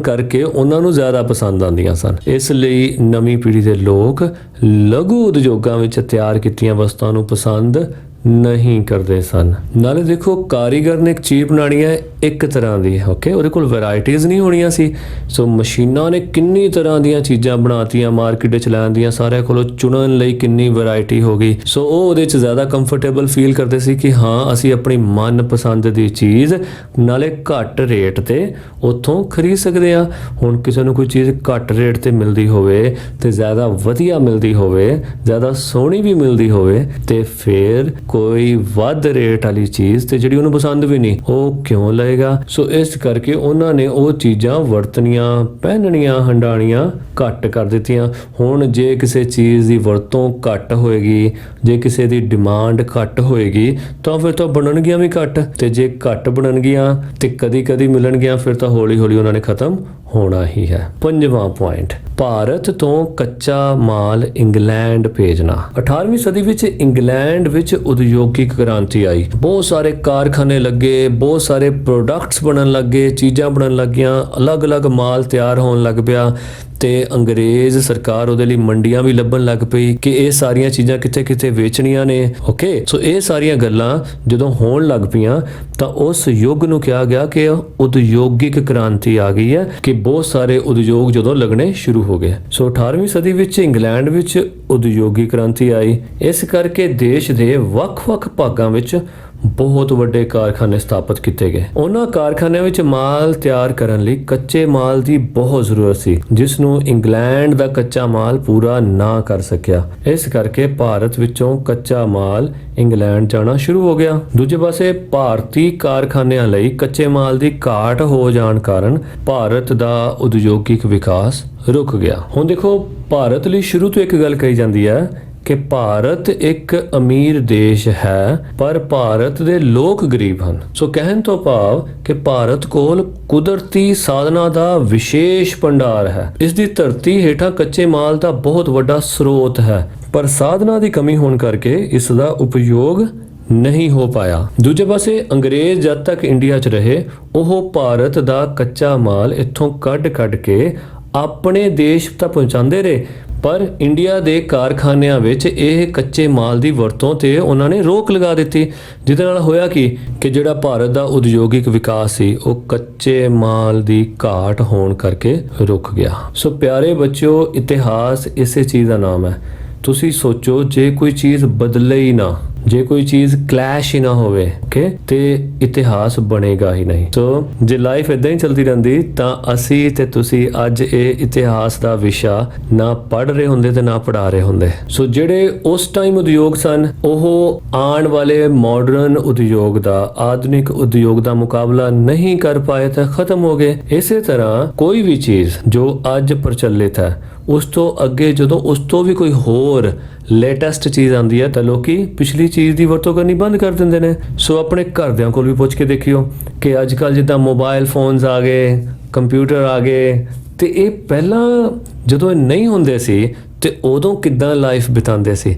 ਕਰਕੇ ਉਹਨਾਂ ਨੂੰ ਜ਼ਿਆਦਾ ਪਸੰਦ ਆਉਂਦੀਆਂ ਸਨ। ਇਸ ਲਈ ਨਵੀਂ ਪੀੜ੍ਹੀ ਦੇ ਲੋਕ ਲਘੂ ਉਦਯੋਗਾਂ ਵਿੱਚ ਤਿਆਰ ਕੀਤੀਆਂ ਵਸਤਾਂ ਨੂੰ ਪਸੰਦ ਨਹੀਂ ਕਰਦੇ ਸਨ। ਨਾਲੇ ਦੇਖੋ, ਕਾਰੀਗਰ ਨੇ ਇੱਕ ਚੀਜ਼ ਬਣਾਣੀ ਹੈ ਇੱਕ ਤਰ੍ਹਾਂ ਦੀ, ਓਕੇ, ਉਹਦੇ ਕੋਲ ਵੈਰਾਈਟੀਜ਼ ਨਹੀਂ ਹੋਣੀਆਂ ਸੀ। ਸੋ ਮਸ਼ੀਨਾਂ ਨੇ ਕਿੰਨੀ ਤਰ੍ਹਾਂ ਦੀਆਂ ਚੀਜ਼ਾਂ ਬਣਾਤੀਆਂ, ਮਾਰਕੀਟ ਵਿੱਚ ਲੈਣ ਦੀਆਂ, ਸਾਰਿਆਂ ਕੋਲੋਂ ਚੁਣਨ ਲਈ ਕਿੰਨੀ ਵੈਰਾਈਟੀ ਹੋ ਗਈ। ਸੋ ਉਹ ਉਹਦੇ 'ਚ ਜ਼ਿਆਦਾ ਕੰਫਰਟੇਬਲ ਫੀਲ ਕਰਦੇ ਸੀ ਕਿ ਹਾਂ ਅਸੀਂ ਆਪਣੀ ਮਨਪਸੰਦ ਦੀ ਚੀਜ਼ ਨਾਲੇ ਘੱਟ ਰੇਟ ਤੇ ਉੱਥੋਂ ਖਰੀਦ ਸਕਦੇ ਹਾਂ। ਹੁਣ ਕਿਸੇ ਨੂੰ ਕੋਈ ਚੀਜ਼ ਘੱਟ ਰੇਟ ਤੇ ਮਿਲਦੀ ਹੋਵੇ ਤੇ ਜ਼ਿਆਦਾ ਵਧੀਆ ਮਿਲਦੀ ਹੋਵੇ, ਜ਼ਿਆਦਾ ਸੋਹਣੀ ਵੀ ਮਿਲਦੀ ਹੋਵੇ, ਤੇ ਫਿਰ ਕੋਈ ਵੱਧ ਰੇਟ ਵਾਲੀ ਚੀਜ਼ ਤੇ ਜਿਹੜੀ ਉਹਨੂੰ ਪਸੰਦ ਵੀ ਨਹੀਂ, ਉਹ ਕਿਉਂ ਲਏਗਾ? ਸੋ ਇਸ ਕਰਕੇ ਉਹਨਾਂ ਨੇ ਉਹ ਚੀਜ਼ਾਂ ਵਰਤਣੀਆਂ, ਪਹਿਨਣੀਆਂ, ਹੰਡਾਣੀਆਂ ਘੱਟ ਕਰ ਦਿੱਤੀਆਂ। ਹੁਣ ਜੇ ਕਿਸੇ ਚੀਜ਼ ਦੀ ਵਰਤੋਂ ਘੱਟ ਹੋਏਗੀ, ਜੇ ਕਿਸੇ ਦੀ ਡਿਮਾਂਡ ਘੱਟ ਹੋਏਗੀ, ਤਾਂ ਫਿਰ ਤਾਂ ਬਣਨਗੀਆਂ ਵੀ ਘੱਟ, ਤੇ ਜੇ ਘੱਟ ਬਣਨਗੀਆਂ ਤੇ ਕਦੀ-ਕਦੀ ਮਿਲਣਗੀਆਂ, ਫਿਰ ਤਾਂ ਹੌਲੀ-ਹੌਲੀ ਉਹਨਾਂ ਨੇ ਖਤਮ ਹੋਣਾ ਹੀ ਹੈ। ਪੰਜਵਾਂ ਪੁਆਇੰਟ, ਭਾਰਤ ਤੋਂ ਕੱਚਾ ਮਾਲ ਇੰਗਲੈਂਡ ਭੇਜਣਾ। 18ਵੀਂ ਸਦੀ ਵਿੱਚ ਇੰਗਲੈਂਡ ਵਿੱਚ ਉਦਯੋਗਿਕ ਕ੍ਰਾਂਤੀ ਆਈ। ਬਹੁਤ ਸਾਰੇ ਕਾਰਖਾਨੇ ਲੱਗੇ, ਬਹੁਤ ਸਾਰੇ ਪ੍ਰੋਡਕਟਸ ਬਣਨ ਲੱਗੇ, ਚੀਜ਼ਾਂ ਬਣਨ ਲੱਗੀਆਂ, ਅਲੱਗ-ਅਲੱਗ ਮਾਲ ਤਿਆਰ ਹੋਣ ਲੱਗ ਪਿਆ ਤੇ ਅੰਗਰੇਜ਼ ਸਰਕਾਰ ਉਹਦੇ ਲਈ ਮੰਡੀਆਂ ਵੀ ਲੱਭਣ ਲੱਗ ਪਈ ਕਿ ਇਹ ਸਾਰੀਆਂ ਚੀਜ਼ਾਂ ਕਿੱਥੇ-ਕਿੱਥੇ ਵੇਚਣੀਆਂ ਨੇ, ਓਕੇ। ਸੋ ਇਹ ਸਾਰੀਆਂ ਗੱਲਾਂ ਜਦੋਂ ਹੋਣ ਲੱਗ ਪਈਆਂ ਤਾਂ ਉਸ ਯੁੱਗ ਨੂੰ ਕਿਹਾ ਗਿਆ ਕਿ ਉਦਯੋਗਿਕ ਕ੍ਰਾਂਤੀ ਆ ਗਈ ਹੈ, ਕਿ ਬਹੁਤ ਸਾਰੇ ਉਦਯੋਗ ਜਦੋਂ ਲੱਗਣੇ ਸ਼ੁਰੂ ਹੋ ਗਏ। ਸੋ 18ਵੀਂ ਸਦੀ ਵਿੱਚ ਇੰਗਲੈਂਡ ਵਿੱਚ ਉਦਯੋਗਿਕ ਕ੍ਰਾਂਤੀ ਆਈ। ਇਸ ਕਰਕੇ ਦੇਸ਼ ਦੇ ਵੱਖ-ਵੱਖ ਭਾਗਾਂ ਵਿੱਚ ਬਹੁਤ ਵੱਡੇ ਕਾਰਖਾਨੇ ਸਥਾਪਿਤ ਕੀਤੇ ਗਏ। ਉਹਨਾਂ ਕਾਰਖਾਨਿਆਂ ਵਿੱਚ ਮਾਲ ਤਿਆਰ ਕਰਨ ਲਈ ਕੱਚੇ ਮਾਲ ਦੀ ਬਹੁਤ ਜ਼ਰੂਰਤ ਸੀ, ਜਿਸ ਨੂੰ ਇੰਗਲੈਂਡ ਦਾ ਕੱਚਾ ਮਾਲ ਪੂਰਾ ਨਾ ਕਰ ਸਕਿਆ। ਇਸ ਕਰਕੇ ਭਾਰਤ ਵਿੱਚੋਂ ਕੱਚਾ ਮਾਲ ਇੰਗਲੈਂਡ ਜਾਣਾ ਸ਼ੁਰੂ ਹੋ ਗਿਆ। ਦੂਜੇ ਪਾਸੇ ਭਾਰਤੀ ਕਾਰਖਾਨਿਆਂ ਲਈ ਕੱਚੇ ਮਾਲ ਦੀ ਘਾਟ ਹੋ ਜਾਣ ਕਾਰਨ ਭਾਰਤ ਦਾ ਉਦਯੋਗਿਕ ਵਿਕਾਸ ਰੁਕ ਗਿਆ। ਹੁਣ ਦੇਖੋ, ਭਾਰਤ ਲਈ ਸ਼ੁਰੂ ਤੋਂ ਇੱਕ ਗੱਲ ਕਹੀ ਜਾਂਦੀ ਹੈ ਕਿ ਭਾਰਤ ਇੱਕ ਅਮੀਰ ਦੇਸ਼ ਹੈ ਪਰ ਭਾਰਤ ਦੇ ਲੋਕ ਗਰੀਬ ਹਨ। ਸੋ ਕਹਿਣ ਤੋਂ ਭਾਵ ਕਿ ਭਾਰਤ ਕੋਲ ਕੁਦਰਤੀ ਸਾਧਨਾਂ ਦਾ ਵਿਸ਼ੇਸ਼ ਭੰਡਾਰ ਹੈ। ਇਸ ਦੀ ਧਰਤੀ ਹੇਠਾਂ ਕੱਚੇ ਮਾਲ ਦਾ ਬਹੁਤ ਵੱਡਾ ਸਰੋਤ ਹੈ, ਪਰ ਸਾਧਨਾਂ ਦੀ ਕਮੀ ਹੋਣ ਕਰਕੇ ਇਸ ਦਾ ਉਪਯੋਗ ਨਹੀਂ ਹੋ ਪਾਇਆ। ਦੂਜੇ ਪਾਸੇ ਅੰਗਰੇਜ਼ ਜਦ ਤੱਕ ਇੰਡੀਆ 'ਚ ਰਹੇ, ਉਹ ਭਾਰਤ ਦਾ ਕੱਚਾ ਮਾਲ ਇੱਥੋਂ ਕੱਢ ਕੇ ਆਪਣੇ ਦੇਸ਼ ਤੱਕ ਪਹੁੰਚਾਉਂਦੇ ਰਹੇ, ਪਰ ਇੰਡੀਆ ਦੇ ਕਾਰਖਾਨਿਆਂ ਵਿੱਚ ਇਹ ਕੱਚੇ ਮਾਲ ਦੀ ਵਰਤੋਂ ਤੇ ਉਹਨਾਂ ਨੇ ਰੋਕ ਲਗਾ ਦਿੱਤੀ, ਜਿਹਦੇ ਨਾਲ ਹੋਇਆ ਕਿ ਜਿਹੜਾ ਭਾਰਤ ਦਾ ਉਦਯੋਗਿਕ ਵਿਕਾਸ ਸੀ ਉਹ ਕੱਚੇ ਮਾਲ ਦੀ ਘਾਟ ਹੋਣ ਕਰਕੇ ਰੁਕ ਗਿਆ। ਸੋ ਪਿਆਰੇ ਬੱਚਿਓ, ਇਤਿਹਾਸ ਇਸੇ ਚੀਜ਼ ਦਾ ਨਾਮ ਹੈ। ਤੁਸੀਂ ਸੋਚੋ, ਜੇ ਕੋਈ ਚੀਜ਼ ਬਦਲੇ ਹੀ ਨਾ, ਜੇ ਕੋਈ ਚੀਜ਼ ਕਲੈਸ਼ ਹੀ ਨਾ ਹੋਵੇ, ਓਕੇ, ਤੇ ਇਤਿਹਾਸ ਬਣੇਗਾ ਹੀ ਨਹੀਂ। ਸੋ ਜੇ ਲਾਈਫ ਇਦਾਂ ਹੀ ਚੱਲਦੀ ਰਹਿੰਦੀ ਤਾਂ ਅਸੀਂ ਤੇ ਤੁਸੀਂ ਅੱਜ ਇਹ ਇਤਿਹਾਸ ਦਾ ਵਿਸ਼ਾ ਨਾ ਪੜ੍ਹ ਰਹੇ ਹੁੰਦੇ ਤੇ ਨਾ ਪੜ੍ਹਾ ਰਹੇ ਹੁੰਦੇ। ਸੋ ਜਿਹੜੇ ਉਸ ਟਾਈਮ ਉਦਯੋਗ ਸਨ, ਉਹ ਆਉਣ ਵਾਲੇ ਮਾਡਰਨ ਉਦਯੋਗ ਦਾ, ਆਧੁਨਿਕ ਉਦਯੋਗ ਦਾ ਮੁਕਾਬਲਾ ਨਹੀਂ ਕਰ ਪਾਏ ਤਾਂ ਖਤਮ ਹੋ ਗਏ। ਇਸੇ ਤਰ੍ਹਾਂ ਕੋਈ ਵੀ ਚੀਜ਼ ਜੋ ਅੱਜ ਪ੍ਰਚਲਿਤ ਹੈ, ਉਸ ਤੋਂ ਅੱਗੇ ਜਦੋਂ ਉਸ ਤੋਂ ਵੀ ਕੋਈ ਹੋਰ ਲੇਟੈਸਟ ਚੀਜ਼ ਆਉਂਦੀ ਹੈ ਤਾਂ ਲੋਕੀ ਪਿਛਲੀ ਚੀਜ਼ ਦੀ ਵਰਤੋਂ ਕਰਨੀ ਬੰਦ ਕਰ ਦਿੰਦੇ ਨੇ। ਸੋ ਆਪਣੇ ਘਰਦਿਆਂ ਕੋਲ ਵੀ ਪੁੱਛ ਕੇ ਦੇਖਿਓ ਕਿ ਅੱਜ ਕੱਲ੍ਹ ਜਿੱਦਾਂ ਮੋਬਾਈਲ ਫੋਨਸ ਆ ਗਏ, ਕੰਪਿਊਟਰ ਆ ਗਏ, ਤੇ ਇਹ ਪਹਿਲਾਂ ਜਦੋਂ ਇਹ ਨਹੀਂ ਹੁੰਦੇ ਸੀ ਤੇ ਉਦੋਂ ਕਿੱਦਾਂ ਲਾਈਫ ਬਿਤਾਉਂਦੇ ਸੀ।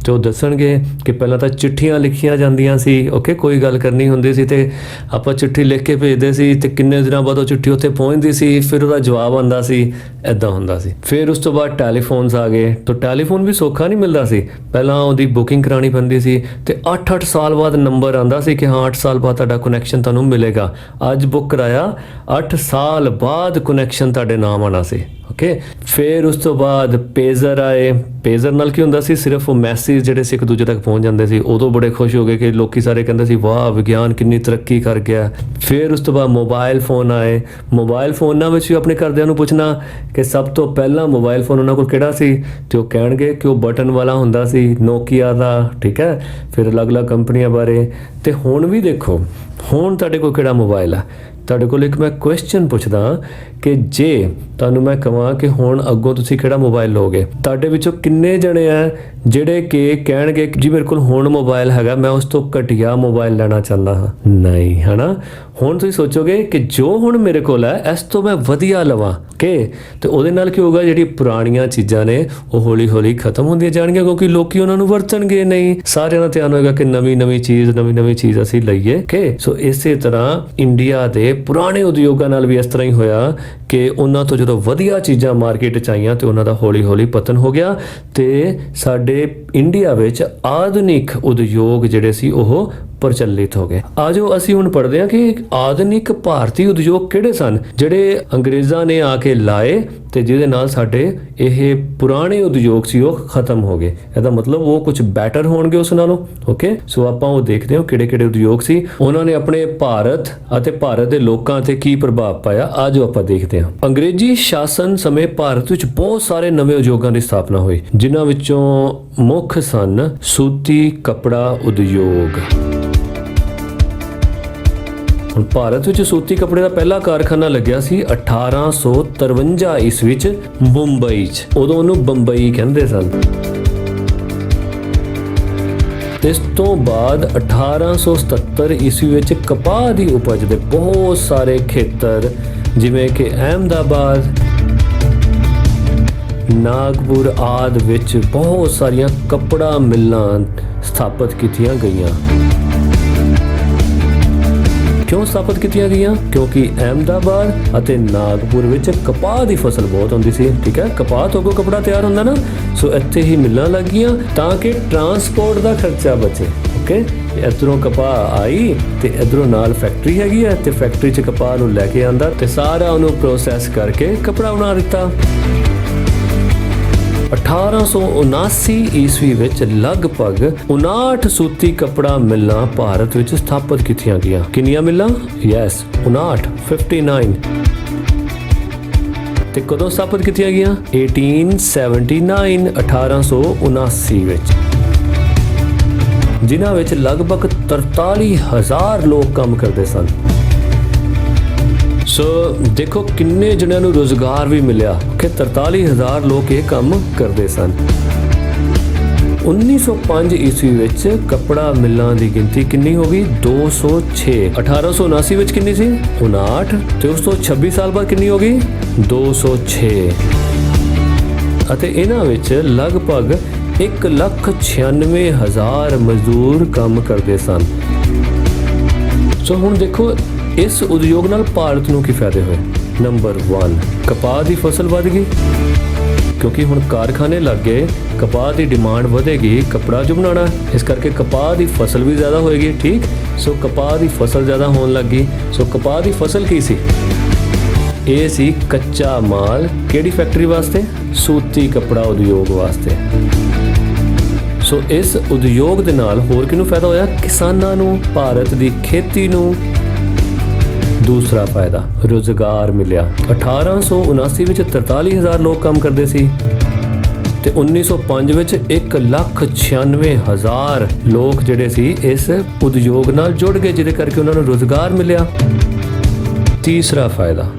ਤੇ ਉਹ ਦੱਸਣਗੇ ਕਿ ਪਹਿਲਾਂ ਤਾਂ ਚਿੱਠੀਆਂ ਲਿਖੀਆਂ ਜਾਂਦੀਆਂ ਸੀ, ਓਕੇ, ਕੋਈ ਗੱਲ ਕਰਨੀ ਹੁੰਦੀ ਸੀ ਤੇ ਆਪਾਂ ਚਿੱਠੀ ਲਿਖ ਕੇ ਭੇਜਦੇ ਸੀ ਤੇ ਕਿੰਨੇ ਦਿਨਾਂ ਬਾਅਦ ਉਹ ਚਿੱਠੀ ਉੱਥੇ ਪਹੁੰਚਦੀ ਸੀ, ਫਿਰ ਉਹਦਾ ਜਵਾਬ ਆਉਂਦਾ ਸੀ, ਐਦਾਂ ਹੁੰਦਾ ਸੀ। ਫਿਰ ਉਸ ਤੋਂ ਬਾਅਦ ਟੈਲੀਫੋਨਸ ਆ ਗਏ, ਤਾਂ ਟੈਲੀਫੋਨ ਵੀ ਸੌਖਾ ਨਹੀਂ ਮਿਲਦਾ ਸੀ, ਪਹਿਲਾਂ ਉਹਦੀ ਬੁਕਿੰਗ ਕਰਾਉਣੀ ਪੈਂਦੀ ਸੀ ਤੇ 8-8 ਸਾਲ ਬਾਅਦ ਨੰਬਰ ਆਉਂਦਾ ਸੀ ਕਿ ਹਾਂ 8 ਸਾਲ ਬਾਅਦ ਤੁਹਾਡਾ ਕਨੈਕਸ਼ਨ ਤੁਹਾਨੂੰ ਮਿਲੇਗਾ। ਅੱਜ ਬੁੱਕ ਕਰਾਇਆ, 8 ਸਾਲ ਬਾਅਦ ਕਨੈਕਸ਼ਨ ਤੁਹਾਡੇ ਨਾਮ ਆਉਣਾ ਸੀ, ਓਕੇ। ਫਿਰ ਉਸ ਤੋਂ ਬਾਅਦ ਪੇਜ਼ਰ ਆਏ। ਪੇਜ਼ਰ ਨਾਲ ਕੀ ਹੁੰਦਾ ਸੀ, ਸਿਰਫ ਉਹ ਮੈਸੇਜ ਜਿਹੜੇ ਸੀ ਇੱਕ ਦੂਜੇ ਤੱਕ ਪਹੁੰਚ ਜਾਂਦੇ ਸੀ। ਉਦੋਂ ਬੜੇ ਖੁਸ਼ ਹੋ ਗਏ ਕਿ ਲੋਕੀ ਸਾਰੇ ਕਹਿੰਦੇ ਸੀ ਵਾਹ ਵਿਗਿਆਨ ਕਿੰਨੀ ਤਰੱਕੀ ਕਰ ਗਿਆ। ਫਿਰ ਉਸ ਤੋਂ ਬਾਅਦ ਮੋਬਾਈਲ ਫੋਨ ਆਏ। ਮੋਬਾਈਲ ਫੋਨਾਂ ਵਿੱਚ ਵੀ ਆਪਣੇ ਘਰਦਿਆਂ ਨੂੰ ਪੁੱਛਣਾ ਕਿ ਸਭ ਤੋਂ ਪਹਿਲਾਂ ਮੋਬਾਈਲ ਫੋਨ ਉਹਨਾਂ ਕੋਲ ਕਿਹੜਾ ਸੀ, ਤੇ ਉਹ ਕਹਿਣਗੇ ਕਿ ਉਹ ਬਟਨ ਵਾਲਾ ਹੁੰਦਾ ਸੀ, ਨੋਕੀਆ ਦਾ, ਠੀਕ ਹੈ। ਫਿਰ ਅਲੱਗ-ਅਲੱਗ ਕੰਪਨੀਆਂ ਬਾਰੇ। ਤੇ ਹੁਣ ਵੀ ਦੇਖੋ, ਹੁਣ ਤੁਹਾਡੇ ਕੋਲ ਕਿਹੜਾ ਮੋਬਾਈਲ ਹੈ। ਤੁਹਾਡੇ ਕੋਲ ਇੱਕ ਮੈਂ ਕੁਐਸਚਨ ਪੁੱਛਦਾ ਕਿ ਜੇ ਤੁਹਾਨੂੰ ਮੈਂ ਕਹਾਂ ਕਿ ਹੁਣ ਅੱਗੋਂ ਤੁਸੀਂ ਕਿਹੜਾ ਮੋਬਾਈਲ ਲਓਗੇ, ਤੁਹਾਡੇ ਵਿੱਚੋਂ ਕਿੰਨੇ ਜਣੇ ਆ ਜਿਹੜੇ ਕਿ ਕਹਿਣਗੇ ਕਿ ਜੀ ਮੇਰੇ ਕੋਲ ਹੁਣ ਮੋਬਾਈਲ ਹੈਗਾ, ਮੈਂ ਉਸ ਤੋਂ ਘਟੀਆ ਮੋਬਾਈਲ ਲੈਣਾ ਚਾਹੁੰਦਾ ਹਾਂ? ਨਹੀਂ, ਹੈ ਨਾ। ਹੁਣ ਤੁਸੀਂ ਸੋਚੋਗੇ ਕਿ ਜੋ ਹੁਣ ਮੇਰੇ ਕੋਲ ਹੈ ਇਸ ਤੋਂ ਮੈਂ ਵਧੀਆ ਲਵਾਂ, ਕਿ ਤੇ ਉਹਦੇ ਨਾਲ ਕੀ ਹੋਊਗਾ, ਜਿਹੜੀ ਪੁਰਾਣੀਆਂ ਚੀਜ਼ਾਂ ਨੇ ਉਹ ਹੌਲੀ ਹੌਲੀ ਖਤਮ ਹੁੰਦੀਆਂ ਜਾਣਗੀਆਂ, ਕਿਉਂਕਿ ਲੋਕੀ ਉਹਨਾਂ ਨੂੰ ਵਰਤਣਗੇ ਨਹੀਂ। ਸਾਰਿਆਂ ਦਾ ਧਿਆਨ ਹੋਏਗਾ ਕਿ ਨਵੀਂ ਨਵੀਂ ਚੀਜ਼ ਅਸੀਂ ਲਈਏ, ਕਿ ਸੋ ਇਸੇ ਤਰ੍ਹਾਂ ਇੰਡੀਆ ਦੇ ਪੁਰਾਣੇ ਉਦਯੋਗਾਂ ਨਾਲ ਵੀ ਇਸ ਤਰ੍ਹਾਂ ਹੀ ਹੋਇਆ ਕਿ ਉਹਨਾਂ ਤੋਂ ਜਦੋਂ ਵਧੀਆ ਚੀਜ਼ਾਂ ਮਾਰਕੀਟ 'ਚ ਆਈਆਂ ਤੇ ਉਹਨਾਂ ਦਾ ਹੌਲੀ ਹੌਲੀ ਪਤਨ ਹੋ ਗਿਆ ਤੇ ਸਾਡੇ ਇੰਡੀਆ ਵਿੱਚ ਆਧੁਨਿਕ ਉਦਯੋਗ ਜਿਹੜੇ ਸੀ ਉਹ ਪ੍ਰਚਲਿਤ ਹੋ ਗਏ। ਆਜੋ ਅਸੀਂ ਹੁਣ ਪੜ੍ਹਦੇ ਹਾਂ ਕਿ ਆਧੁਨਿਕ ਭਾਰਤੀ ਉਦਯੋਗ ਕਿਹੜੇ ਸਨ ਜਿਹੜੇ ਅੰਗਰੇਜ਼ਾਂ ਨੇ ਆ ਕੇ ਲਾਏ ਤੇ ਜਿਹਦੇ ਨਾਲ ਸਾਡੇ ਇਹ ਪੁਰਾਣੇ ਉਦਯੋਗ ਸੀ ਉਹ ਖਤਮ ਹੋ ਗਏ। ਇਹਦਾ ਮਤਲਬ ਉਹ ਕੁਝ ਬੈਟਰ ਹੋਣਗੇ ਉਸ ਨਾਲੋਂ, ਓਕੇ। ਸੋ ਆਪਾਂ ਉਹ ਦੇਖਦੇ ਹਾਂ ਕਿਹੜੇ ਕਿਹੜੇ ਉਦਯੋਗ ਸੀ, ਉਹਨਾਂ ਨੇ ਆਪਣੇ ਭਾਰਤ ਅਤੇ ਭਾਰਤ ਦੇ ਲੋਕਾਂ ਤੇ ਕੀ ਪ੍ਰਭਾਵ ਪਾਇਆ। ਆਜੋ ਆਪਾਂ ਦੇਖਦੇ ਹਾਂ। ਅੰਗਰੇਜ਼ੀ ਸ਼ਾਸਨ ਸਮੇਂ ਭਾਰਤ ਵਿੱਚ ਬਹੁਤ ਸਾਰੇ ਨਵੇਂ ਉਦਯੋਗਾਂ ਦੀ ਸਥਾਪਨਾ ਹੋਈ, ਜਿਨ੍ਹਾਂ ਵਿੱਚੋਂ ਮੁੱਖ ਸਨ ਸੂਤੀ ਕੱਪੜਾ ਉਦਯੋਗ। ਹੁਣ ਭਾਰਤ ਵਿੱਚ ਸੂਤੀ ਕੱਪੜੇ ਦਾ ਪਹਿਲਾ ਕਾਰਖਾਨਾ ਲੱਗਿਆ ਸੀ 1853 ਈਸਵੀ ਵਿੱਚ ਮੁੰਬਈ 'ਚ। ਉਦੋਂ ਉਹਨੂੰ ਬੰਬਈ ਕਹਿੰਦੇ ਸਨ। ਇਸ ਤੋਂ ਬਾਅਦ 1877 ਈਸਵੀ ਵਿੱਚ ਕਪਾਹ ਦੀ ਉਪਜ ਦੇ ਬਹੁਤ ਸਾਰੇ ਖੇਤਰ ਜਿਵੇਂ ਕਿ ਅਹਿਮਦਾਬਾਦ, ਨਾਗਪੁਰ ਆਦਿ ਵਿੱਚ ਬਹੁਤ ਸਾਰੀਆਂ ਕੱਪੜਾ ਮਿੱਲਾਂ ਸਥਾਪਿਤ ਕੀਤੀਆਂ ਗਈਆਂ। ਕਿਉਂ ਸਥਾਪਿਤ ਕੀਤੀਆਂ ਗਈਆਂ? ਕਿਉਂਕਿ ਅਹਿਮਦਾਬਾਦ ਅਤੇ ਨਾਗਪੁਰ ਵਿੱਚ ਕਪਾਹ ਦੀ ਫਸਲ ਬਹੁਤ ਹੁੰਦੀ ਸੀ, ਠੀਕ ਹੈ। ਕਪਾਹ ਤੋਂ ਅੱਗੋਂ ਕੱਪੜਾ ਤਿਆਰ ਹੁੰਦਾ ਨਾ, ਸੋ ਇੱਥੇ ਹੀ ਮਿੱਲਾਂ ਲੱਗੀਆਂ ਤਾਂ ਕਿ ਟਰਾਂਸਪੋਰਟ ਦਾ ਖਰਚਾ ਬਚੇ, ਓਕੇ। ਇੱਧਰੋਂ ਕਪਾਹ ਆਈ ਤੇ ਇੱਧਰੋਂ ਨਾਲ ਫੈਕਟਰੀ ਹੈਗੀ ਹੈ ਤੇ ਫੈਕਟਰੀ 'ਚ ਕਪਾਹ ਨੂੰ ਲੈ ਕੇ ਆਂਦਾ ਤੇ ਸਾਰਾ ਉਹਨੂੰ ਪ੍ਰੋਸੈਸ ਕਰਕੇ ਕੱਪੜਾ ਬਣਾ ਦਿੱਤਾ। 1879 ਈਸਵੀ ਵਿੱਚ ਲਗਭਗ 59 ਸੂਤੀ ਕੱਪੜਾ ਮਿੱਲਾਂ ਭਾਰਤ ਵਿੱਚ ਸਥਾਪਿਤ ਕੀਤੀਆਂ ਗਈਆਂ। ਕਿੰਨੀਆਂ ਮਿੱਲਾਂ? ਯੈਸ, 59। ਤੇ ਕਦੋਂ ਸਥਾਪਿਤ ਕੀਤੀਆਂ ਗਈਆਂ? 1879 ਵਿੱਚ, ਜਿਨ੍ਹਾਂ ਵਿੱਚ ਲਗਭਗ 43,000 ਲੋਕ ਕੰਮ ਕਰਦੇ ਸਨ। ਸੋ ਦੇਖੋ ਕਿੰਨੇ ਜਣਿਆਂ ਨੂੰ ਰੋਜ਼ਗਾਰ ਵੀ ਮਿਲਿਆ ਕਿ 43,000 ਲੋਕ ਇਹ ਕੰਮ ਕਰਦੇ ਸਨ। 1905 ਈਸਵੀ ਵਿੱਚ ਕੱਪੜਾ ਮਿੱਲਾਂ ਦੀ ਗਿਣਤੀ ਕਿੰਨੀ ਹੋ ਗਈ? 206। 1879 ਵਿੱਚ ਕਿੰਨੀ ਸੀ? 59। ਤੇ ਉਸ ਤੋਂ 26 ਸਾਲ ਬਾਅਦ ਕਿੰਨੀ ਹੋ ਗਈ? 206। ਅਤੇ ਇਹਨਾਂ ਵਿੱਚ ਲਗਭਗ 1,96,000 ਮਜ਼ਦੂਰ ਕੰਮ ਕਰਦੇ ਸਨ। ਸੋ ਹੁਣ ਦੇਖੋ ਇਸ ਉਦਯੋਗ ਨਾਲ ਭਾਰਤ ਨੂੰ ਕੀ ਫਾਇਦੇ ਹੋਏ? ਨੰਬਰ 1, ਕਪਾਹ ਦੀ ਫਸਲ ਵਧ ਗਈ, ਕਿਉਂਕਿ ਹੁਣ ਕਾਰਖਾਨੇ ਲੱਗ ਗਏ, ਕਪਾਹ ਦੀ ਡਿਮਾਂਡ ਵਧੇਗੀ, ਕੱਪੜਾ ਜੋ ਬਣਾਉਣਾ, ਇਸ ਕਰਕੇ ਕਪਾਹ ਦੀ ਫਸਲ ਵੀ ਜ਼ਿਆਦਾ ਹੋਏਗੀ। ਠੀਕ, ਸੋ ਕਪਾਹ ਦੀ ਫਸਲ ਜ਼ਿਆਦਾ ਹੋਣ ਲੱਗੀ। ਸੋ ਕਪਾਹ ਦੀ ਫਸਲ ਕੀ ਸੀ? ਇਹ ਸੀ ਕੱਚਾ ਮਾਲ। ਕਿਹੜੀ ਫੈਕਟਰੀ ਵਾਸਤੇ? ਸੂਤੀ ਕੱਪੜਾ ਉਦਯੋਗ ਵਾਸਤੇ। ਸੋ ਇਸ ਉਦਯੋਗ ਦੇ ਨਾਲ ਹੋਰ ਕਿਹਨੂੰ ਫਾਇਦਾ ਹੋਇਆ? ਕਿਸਾਨਾਂ ਨੂੰ, ਭਾਰਤ ਦੀ ਖੇਤੀ ਨੂੰ। ਦੂਸਰਾ ਫਾਇਦਾ, ਰੁਜ਼ਗਾਰ ਮਿਲਿਆ। 1879 ਵਿੱਚ 43,000 ਲੋਕ ਕੰਮ ਕਰਦੇ ਸੀ ਤੇ 1905 ਵਿੱਚ 1,96,000 ਲੋਕ ਜਿਹੜੇ ਸੀ ਇਸ ਉਦਯੋਗ ਨਾਲ ਜੁੜ ਗਏ, ਜਿਹਦੇ ਕਰਕੇ ਉਹਨਾਂ ਨੂੰ ਰੁਜ਼ਗਾਰ ਮਿਲਿਆ। ਤੀਸਰਾ ਫਾਇਦਾ,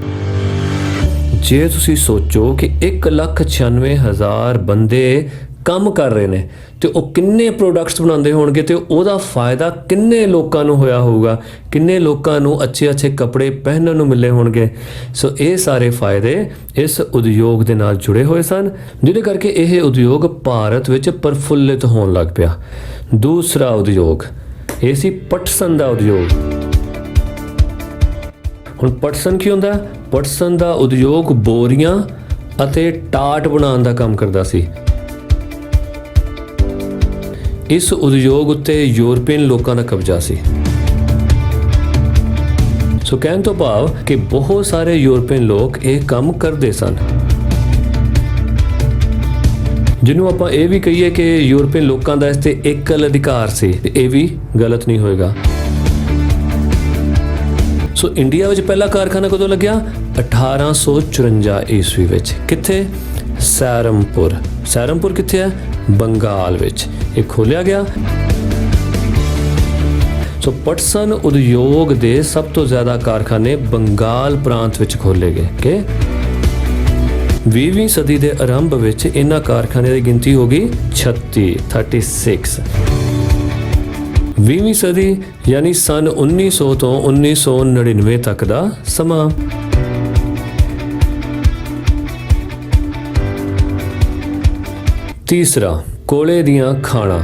ਜੇ ਤੁਸੀਂ ਸੋਚੋ ਕਿ 1,96,000 ਬੰਦੇ ਕੰਮ ਕਰ ਰਹੇ ਨੇ ਤੇ ਉਹ ਕਿੰਨੇ ਪ੍ਰੋਡਕਟਸ ਬਣਾਉਂਦੇ ਹੋਣਗੇ ਤੇ ਉਹਦਾ ਫਾਇਦਾ ਕਿੰਨੇ ਲੋਕਾਂ ਨੂੰ ਹੋਇਆ ਹੋਊਗਾ, ਕਿੰਨੇ ਲੋਕਾਂ ਨੂੰ ਅੱਛੇ ਕੱਪੜੇ ਪਹਿਨਣ ਨੂੰ ਮਿਲੇ ਹੋਣਗੇ। ਸੋ ਇਹ ਸਾਰੇ ਫਾਇਦੇ ਇਸ ਉਦਯੋਗ ਦੇ ਨਾਲ ਜੁੜੇ ਹੋਏ ਸਨ, ਜਿਹਦੇ ਕਰਕੇ ਇਹ ਉਦਯੋਗ ਭਾਰਤ ਵਿੱਚ ਪ੍ਰਫੁੱਲਿਤ ਹੋਣ ਲੱਗ ਪਿਆ। ਦੂਸਰਾ ਉਦਯੋਗ ਇਹ ਸੀ ਪਟਸਨ ਦਾ ਉਦਯੋਗ। ਹੁਣ ਪਟਸਨ ਕੀ ਹੁੰਦਾ? ਪਟਸਨ ਦਾ ਉਦਯੋਗ ਬੋਰੀਆਂ ਅਤੇ ਟਾਟ ਬਣਾਉਣ ਦਾ ਕੰਮ ਕਰਦਾ ਸੀ। ਇਸ ਉਦਯੋਗ ਉੱਤੇ ਯੂਰਪੀਅਨ ਲੋਕਾਂ ਦਾ ਕਬਜ਼ਾ ਸੀ। ਸੋ ਕਹਿਣ ਤੋਂ ਭਾਵ ਕਿ ਬਹੁਤ ਸਾਰੇ ਯੂਰਪੀਅਨ ਲੋਕ ਇਹ ਕੰਮ ਕਰਦੇ ਸਨ, ਜਿਹਨੂੰ ਆਪਾਂ ਇਹ ਵੀ ਕਹੀਏ ਕਿ ਯੂਰਪੀਅਨ ਲੋਕਾਂ ਦਾ ਇਸ ਤੇ ਇਕੱਲ ਅਧਿਕਾਰ ਸੀ। ਇਹ ਵੀ ਗਲਤ ਨਹੀਂ ਹੋਏਗਾ। ਸੋ ਇੰਡੀਆ ਵਿੱਚ ਪਹਿਲਾ ਕਾਰਖਾਨਾ ਕਦੋਂ ਲੱਗਿਆ? 1854 ਈਸਵੀ ਵਿੱਚ। ਕਿੱਥੇ? ਸਹਾਰਨਪੁਰ। ਸਹਾਰਨਪੁਰ ਕਿੱਥੇ ਹੈ? ਬੰਗਾਲ ਵਿੱਚ। ਇਹ ਖੋਲਿਆ ਗਿਆ। ਸੋ ਪਟਸਨ ਉਦਯੋਗ ਦੇ ਸਭ ਤੋਂ ਜ਼ਿਆਦਾ ਕਾਰਖਾਨੇ ਬੰਗਾਲ ਪ੍ਰਾਂਤ ਵਿੱਚ ਖੋਲੇ ਗਏ ਕਿ 20ਵੀਂ ਸਦੀ ਦੇ ਆਰੰਭ ਵਿੱਚ ਇਹਨਾਂ ਕਾਰਖਾਨਿਆਂ ਦੀ ਗਿਣਤੀ ਹੋ ਗਈ 36। 20ਵੀਂ ਸਦੀ ਯਾਨੀ ਸਨ 1900 ਤੋਂ 1999 ਤੱਕ ਦਾ ਸਮਾਂ। ਤੀਸਰਾ, ਕੋਲੇ ਦੀਆਂ ਖਾਣਾਂ।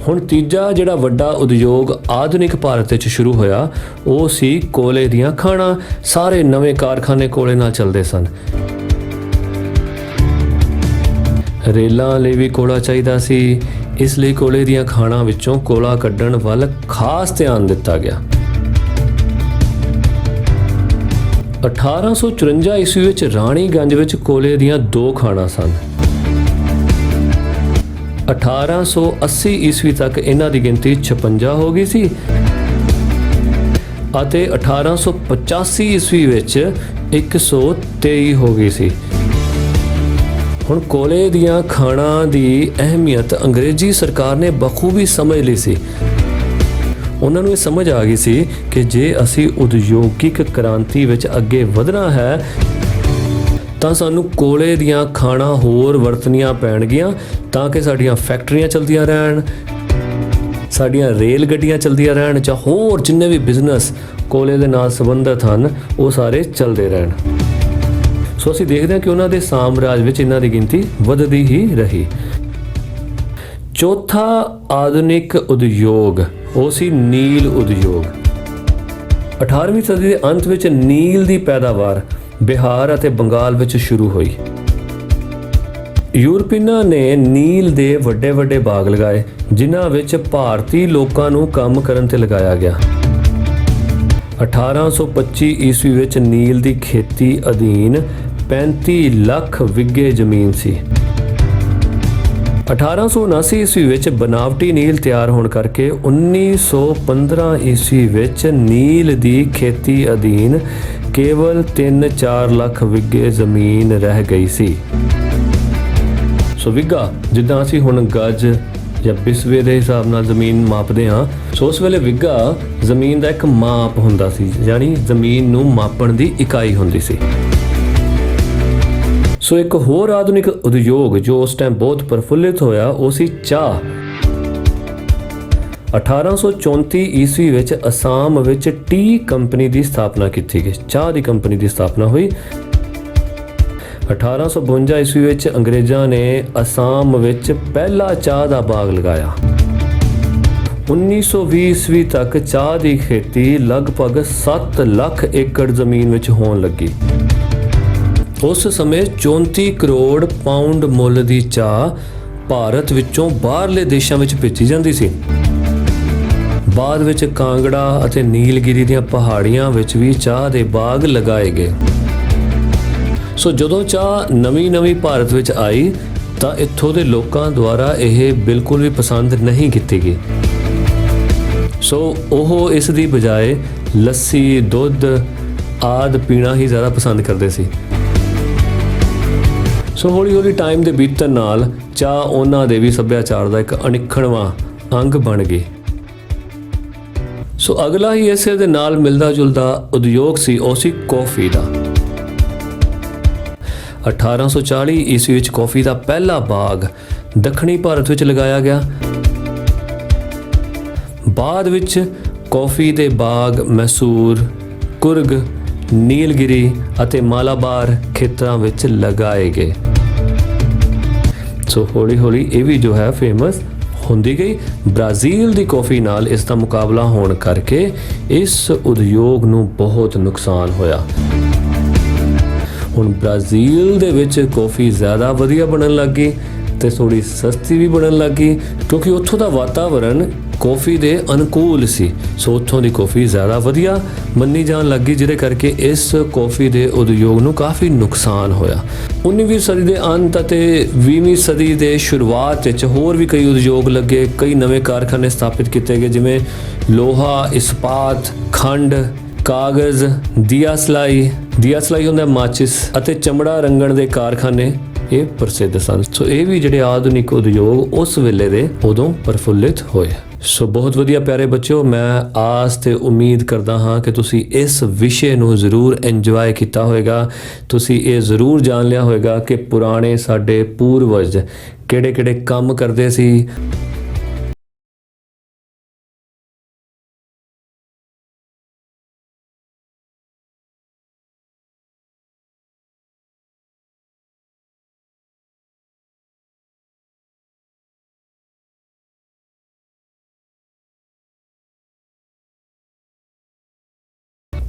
ਹੁਣ ਤੀਜਾ ਜਿਹੜਾ ਵੱਡਾ ਉਦਯੋਗ ਆਧੁਨਿਕ ਭਾਰਤ ਵਿੱਚ ਸ਼ੁਰੂ ਹੋਇਆ ਉਹ ਸੀ ਕੋਲੇ ਦੀਆਂ ਖਾਣਾਂ। ਸਾਰੇ ਨਵੇਂ ਕਾਰਖਾਨੇ ਕੋਲੇ ਨਾਲ ਚੱਲਦੇ ਸਨ। ਰੇਲਾਂ ਲਈ ਵੀ ਕੋਲਾ ਚਾਹੀਦਾ ਸੀ, ਇਸ ਲਈ ਕੋਲੇ ਦੀਆਂ ਖਾਣਾਂ ਵਿੱਚੋਂ ਕੋਲਾ ਕੱਢਣ ਵੱਲ ਖਾਸ ਧਿਆਨ ਦਿੱਤਾ ਗਿਆ। 1854 ਈਸਵੀ ਵਿੱਚ ਰਾਣੀਗੰਜ ਵਿੱਚ ਕੋਲੇ ਦੀਆਂ 2 ਖਾਣਾਂ ਸਨ। 1880 ਈਸਵੀ ਤੱਕ ਇਹਨਾਂ ਦੀ ਗਿਣਤੀ 56 ਹੋ ਗਈ ਸੀ ਅਤੇ 1885 ਈਸਵੀ ਵਿੱਚ 123 ਹੋ ਗਈ ਸੀ। ਹੁਣ ਕੋਲੇ ਦੀਆਂ ਖਾਣਾਂ ਦੀ ਅਹਿਮੀਅਤ ਅੰਗਰੇਜ਼ੀ ਸਰਕਾਰ ਨੇ ਬਖੂਬੀ ਸਮਝ ਲਈ ਸੀ। ਉਹਨਾਂ ਨੂੰ ਇਹ ਸਮਝ ਆ ਗਈ ਸੀ ਕਿ ਜੇ ਅਸੀਂ ਉਦਯੋਗਿਕ ਕ੍ਰਾਂਤੀ ਵਿੱਚ ਅੱਗੇ ਵਧਣਾ ਹੈ ਤਾਂ ਸਾਨੂੰ ਕੋਲੇ ਦੀਆਂ ਖਾਣਾਂ ਹੋਰ ਵਰਤਣੀਆਂ ਪੈਣਗੀਆਂ ਤਾਂ ਕਿ ਸਾਡੀਆਂ ਫੈਕਟਰੀਆਂ ਚਲਦੀਆਂ ਰਹਿਣ, ਸਾਡੀਆਂ ਰੇਲ ਗੱਡੀਆਂ ਚਲਦੀਆਂ ਰਹਿਣ, ਜਾਂ ਹੋਰ ਜਿੰਨੇ ਵੀ ਬਿਜ਼ਨਸ ਕੋਲੇ ਦੇ ਨਾਲ ਸੰਬੰਧਿਤ ਹਨ ਉਹ ਸਾਰੇ ਚੱਲਦੇ ਰਹਿਣ। ਸੋ ਅਸੀਂ ਦੇਖਦੇ ਹਾਂ ਕਿ ਉਹਨਾਂ ਦੇ ਸਾਮਰਾਜ ਵਿੱਚ ਇਹਨਾਂ ਦੀ ਗਿਣਤੀ ਵੱਧਦੀ ਹੀ ਰਹੀ। ਚੌਥਾ ਆਧੁਨਿਕ ਉਦਯੋਗ ਉਹ ਸੀ ਨੀਲ ਉਦਯੋਗ। 18ਵੀਂ ਸਦੀ ਦੇ ਅੰਤ ਵਿੱਚ ਨੀਲ ਦੀ ਪੈਦਾਵਾਰ ਬਿਹਾਰ ਅਤੇ ਬੰਗਾਲ ਵਿੱਚ ਸ਼ੁਰੂ ਹੋਈ। ਯੂਰਪੀਨਾਂ ਨੇ ਨੀਲ ਦੇ ਵੱਡੇ ਵੱਡੇ ਬਾਗ ਲਗਾਏ ਜਿਨ੍ਹਾਂ ਵਿੱਚ ਭਾਰਤੀ ਲੋਕਾਂ ਨੂੰ ਕੰਮ ਕਰਨ ਤੇ ਲਗਾਇਆ ਗਿਆ। 1825 ਈਸਵੀ ਵਿੱਚ ਨੀਲ ਦੀ ਖੇਤੀ ਅਧੀਨ 35 ਲੱਖ ਵਿੱਗੇ ਜ਼ਮੀਨ ਸੀ। 1879 ਈਸਵੀ ਵਿੱਚ ਬਨਾਵਟੀ ਨੀਲ ਤਿਆਰ ਹੋਣ ਕਰਕੇ 1915 ਈਸਵੀ ਵਿੱਚ ਨੀਲ ਦੀ ਖੇਤੀ ਅਧੀਨ ਕੇਵਲ 3-4 ਲੱਖ ਵਿੱਗੇ ਜ਼ਮੀਨ ਰਹਿ ਗਈ ਸੀ। ਸੋ ਵਿੱਗਾ ਜਿੱਦਾਂ ਅਸੀਂ ਹੁਣ ਗਜ ਜਾਂ ਬਿਸਵੇ ਦੇ ਹਿਸਾਬ ਨਾਲ ਜ਼ਮੀਨ ਮਾਪਦੇ ਹਾਂ, ਸੋ ਉਸ ਵੇਲੇ ਵਿੱਗਾ ਜ਼ਮੀਨ ਦਾ ਇੱਕ ਮਾਪ ਹੁੰਦਾ ਸੀ, ਯਾਨੀ ਜ਼ਮੀਨ ਨੂੰ ਮਾਪਣ ਦੀ ਇਕਾਈ ਹੁੰਦੀ ਸੀ। ਸੋ ਇੱਕ ਹੋਰ ਆਧੁਨਿਕ ਉਦਯੋਗ ਜੋ ਉਸ ਟਾਈਮ ਬਹੁਤ ਪ੍ਰਫੁੱਲਿਤ ਹੋਇਆ ਉਹ ਸੀ ਚਾਹ। 1834 ਈਸਵੀ ਵਿੱਚ ਅਸਾਮ ਵਿੱਚ ਟੀ ਕੰਪਨੀ ਦੀ ਸਥਾਪਨਾ ਕੀਤੀ ਗਈ, ਚਾਹ ਦੀ ਕੰਪਨੀ ਦੀ ਸਥਾਪਨਾ ਹੋਈ। 1852 ਈਸਵੀ ਵਿੱਚ ਅੰਗਰੇਜ਼ਾਂ ਨੇ ਅਸਾਮ ਵਿੱਚ ਪਹਿਲਾ ਚਾਹ ਦਾ ਬਾਗ ਲਗਾਇਆ। 1920 ਈਸਵੀ ਤੱਕ ਚਾਹ ਦੀ ਖੇਤੀ ਲਗਭਗ 7 ਲੱਖ ਏਕੜ ਜ਼ਮੀਨ ਵਿੱਚ ਹੋਣ ਲੱਗੀ। ਉਸ ਸਮੇਂ 34 ਕਰੋੜ ਪਾਉਂਡ ਮੁੱਲ ਦੀ ਚਾਹ ਭਾਰਤ ਵਿੱਚੋਂ ਬਾਹਰਲੇ ਦੇਸ਼ਾਂ ਵਿੱਚ ਭੇਜੀ ਜਾਂਦੀ ਸੀ। ਬਾਅਦ ਵਿੱਚ ਕਾਂਗੜਾ ਅਤੇ ਨੀਲਗਿਰੀ ਦੀਆਂ ਪਹਾੜੀਆਂ ਵਿੱਚ ਵੀ ਚਾਹ ਦੇ ਬਾਗ ਲਗਾਏ ਗਏ। ਸੋ ਜਦੋਂ ਚਾਹ ਨਵੀਂ ਭਾਰਤ ਵਿੱਚ ਆਈ ਤਾਂ ਇੱਥੋਂ ਦੇ ਲੋਕਾਂ ਦੁਆਰਾ ਇਹ ਬਿਲਕੁਲ ਵੀ ਪਸੰਦ ਨਹੀਂ ਕੀਤੀ ਗਈ। ਸੋ ਉਹ ਇਸ ਦੀ ਬਜਾਏ ਲੱਸੀ, ਦੁੱਧ ਆਦਿ ਪੀਣਾ ਹੀ ਜ਼ਿਆਦਾ ਪਸੰਦ ਕਰਦੇ ਸੀ। ਸੋ ਹੌਲੀ ਟਾਈਮ ਦੇ ਬੀਤਣ ਨਾਲ ਚਾਹ ਉਹਨਾਂ ਦੇ ਵੀ ਸੱਭਿਆਚਾਰ ਦਾ ਇੱਕ ਅਨਿੱਖੜਵਾਂ ਅੰਗ ਬਣ ਗਈ। ਸੋ ਅਗਲਾ ਹੀ ਇਸੇ ਦੇ ਨਾਲ ਮਿਲਦਾ ਜੁਲਦਾ ਉਦਯੋਗ ਸੀ, ਉਹ ਸੀ ਕੌਫੀ ਦਾ। 1840 ਈਸਵੀ ਵਿੱਚ ਕੌਫੀ ਦਾ ਪਹਿਲਾ ਬਾਗ ਦੱਖਣੀ ਭਾਰਤ ਵਿੱਚ ਲਗਾਇਆ ਗਿਆ। ਬਾਅਦ ਵਿੱਚ ਕੌਫੀ ਦੇ ਬਾਗ ਮੈਸੂਰ, ਕੁਰਗ, ਨੀਲਗਿਰੀ ਅਤੇ ਮਾਲਾਬਾਰ ਖੇਤਰਾਂ ਵਿੱਚ ਲਗਾਏ ਗਏ। ਸੋ ਹੌਲੀ ਇਹ ਵੀ ਜੋ ਹੈ ਫੇਮਸ ਹੁੰਦੀ ਗਈ। ਬ੍ਰਾਜ਼ੀਲ ਦੀ ਕੌਫੀ ਨਾਲ ਇਸ ਦਾ ਮੁਕਾਬਲਾ ਹੋਣ ਕਰਕੇ ਇਸ ਉਦਯੋਗ ਨੂੰ ਬਹੁਤ ਨੁਕਸਾਨ ਹੋਇਆ। ਹੁਣ ਬ੍ਰਾਜ਼ੀਲ ਦੇ ਵਿੱਚ ਕੌਫੀ ਜ਼ਿਆਦਾ ਵਧੀਆ ਬਣਨ ਲੱਗ ਗਈ ਤੇ ਥੋੜੀ ਸਸਤੀ ਵੀ ਬਣਨ ਲੱਗ ਗਈ, ਕਿਉਂਕਿ ਉੱਥੋਂ ਦਾ ਵਾਤਾਵਰਣ ਕੌਫੀ ਦੇ ਅਨੁਕੂਲ ਸੀ। ਸੋ ਉੱਥੋਂ ਦੀ ਕੌਫੀ ਜ਼ਿਆਦਾ ਵਧੀਆ ਮੰਨੀ ਜਾਣ ਲੱਗੀ, ਜਿਹਦੇ ਕਰਕੇ ਇਸ ਕੌਫੀ ਦੇ ਉਦਯੋਗ ਨੂੰ ਕਾਫੀ ਨੁਕਸਾਨ ਹੋਇਆ। 19ਵੀਂ ਸਦੀ ਦੇ ਅੰਤ ਅਤੇ 20ਵੀਂ ਸਦੀ ਦੇ ਸ਼ੁਰੂਆਤ ਵਿੱਚ ਹੋਰ ਵੀ ਕਈ ਉਦਯੋਗ ਲੱਗੇ, ਕਈ ਨਵੇਂ ਕਾਰਖਾਨੇ ਸਥਾਪਿਤ ਕੀਤੇ ਗਏ, ਜਿਵੇਂ ਲੋਹਾ, ਇਸਪਾਤ, ਖੰਡ, ਕਾਗਜ਼, ਦੀਆ ਸਲਾਈ ਹੁੰਦਾ ਮਾਚਿਸ ਅਤੇ ਚਮੜਾ ਰੰਗਣ ਦੇ ਕਾਰਖਾਨੇ ਇਹ ਪ੍ਰਸਿੱਧ ਸਨ। ਸੋ ਇਹ ਵੀ ਜਿਹੜੇ ਆਧੁਨਿਕ ਉਦਯੋਗ ਉਸ ਵੇਲੇ ਦੇ ਉਦੋਂ ਪ੍ਰਫੁੱਲਿਤ ਹੋਏ। ਸੋ ਬਹੁਤ ਵਧੀਆ ਪਿਆਰੇ ਬੱਚਿਓ, ਮੈਂ ਆਸ ਤੇ ਉਮੀਦ ਕਰਦਾ ਹਾਂ ਕਿ ਤੁਸੀਂ ਇਸ ਵਿਸ਼ੇ ਨੂੰ ਜ਼ਰੂਰ ਇੰਜੋਏ ਕੀਤਾ ਹੋਵੇਗਾ। ਤੁਸੀਂ ਇਹ ਜ਼ਰੂਰ ਜਾਣ ਲਿਆ ਹੋਵੇਗਾ ਕਿ ਪੁਰਾਣੇ ਸਾਡੇ ਪੂਰਵਜ ਕਿਹੜੇ ਕੰਮ ਕਰਦੇ ਸੀ।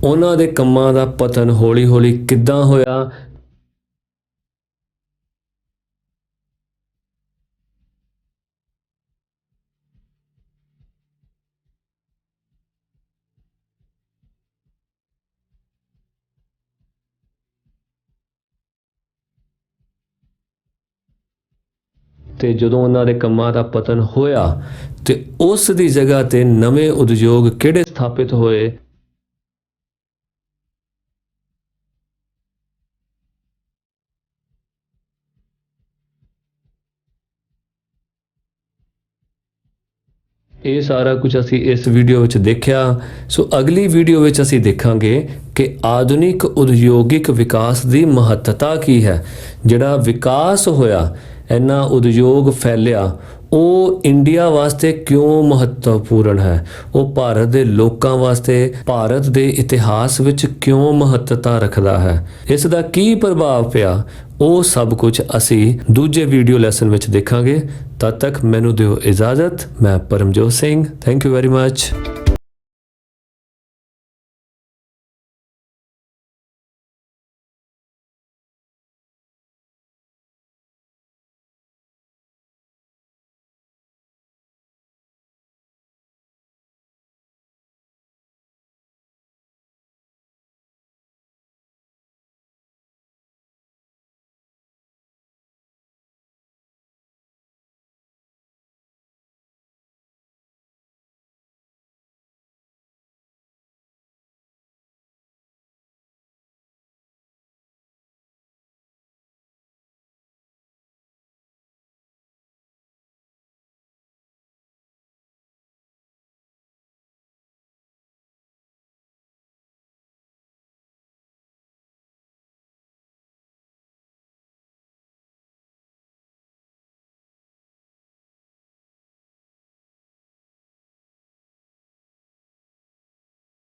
ਉਹਨਾਂ ਦੇ ਕੰਮਾਂ ਦਾ ਪਤਨ ਹੌਲੀ ਕਿੱਦਾਂ ਹੋਇਆ। ਤੇ ਜਦੋਂ ਉਹਨਾਂ ਦੇ ਕੰਮਾਂ ਦਾ ਪਤਨ ਹੋਇਆ ਤੇ ਉਸ ਦੀ ਜਗ੍ਹਾ ਤੇ ਨਵੇਂ ਉਦਯੋਗ ਕਿਹੜੇ ਸਥਾਪਿਤ ਹੋਏ। ਇਹ ਸਾਰਾ ਕੁਝ ਅਸੀਂ ਇਸ ਵੀਡੀਓ ਵਿੱਚ ਦੇਖਿਆ। ਸੋ ਅਗਲੀ ਵੀਡੀਓ ਵਿੱਚ ਅਸੀਂ ਦੇਖਾਂਗੇ ਕਿ ਆਧੁਨਿਕ ਉਦਯੋਗਿਕ ਵਿਕਾਸ ਦੀ ਮਹੱਤਤਾ ਕੀ ਹੈ। ਜਿਹੜਾ ਵਿਕਾਸ ਹੋਇਆ, ਇੰਨਾ ਉਦਯੋਗ ਫੈਲਿਆ, ਉਹ ਇੰਡੀਆ ਵਾਸਤੇ ਕਿਉਂ ਮਹੱਤਵਪੂਰਨ ਹੈ, ਉਹ ਭਾਰਤ ਦੇ ਲੋਕਾਂ ਵਾਸਤੇ, ਭਾਰਤ ਦੇ ਇਤਿਹਾਸ ਵਿੱਚ ਕਿਉਂ ਮਹੱਤਤਾ ਰੱਖਦਾ ਹੈ, ਇਸ ਦਾ ਕੀ ਪ੍ਰਭਾਵ ਪਿਆ, ਉਹ ਸਭ ਕੁਝ ਅਸੀਂ ਦੂਜੇ ਵੀਡੀਓ ਲੈਸਨ ਵਿੱਚ ਦੇਖਾਂਗੇ। ਤਦ ਤੱਕ ਮੈਨੂੰ ਦਿਓ ਇਜਾਜ਼ਤ। ਮੈਂ Paramjot Singh. Thank you very much.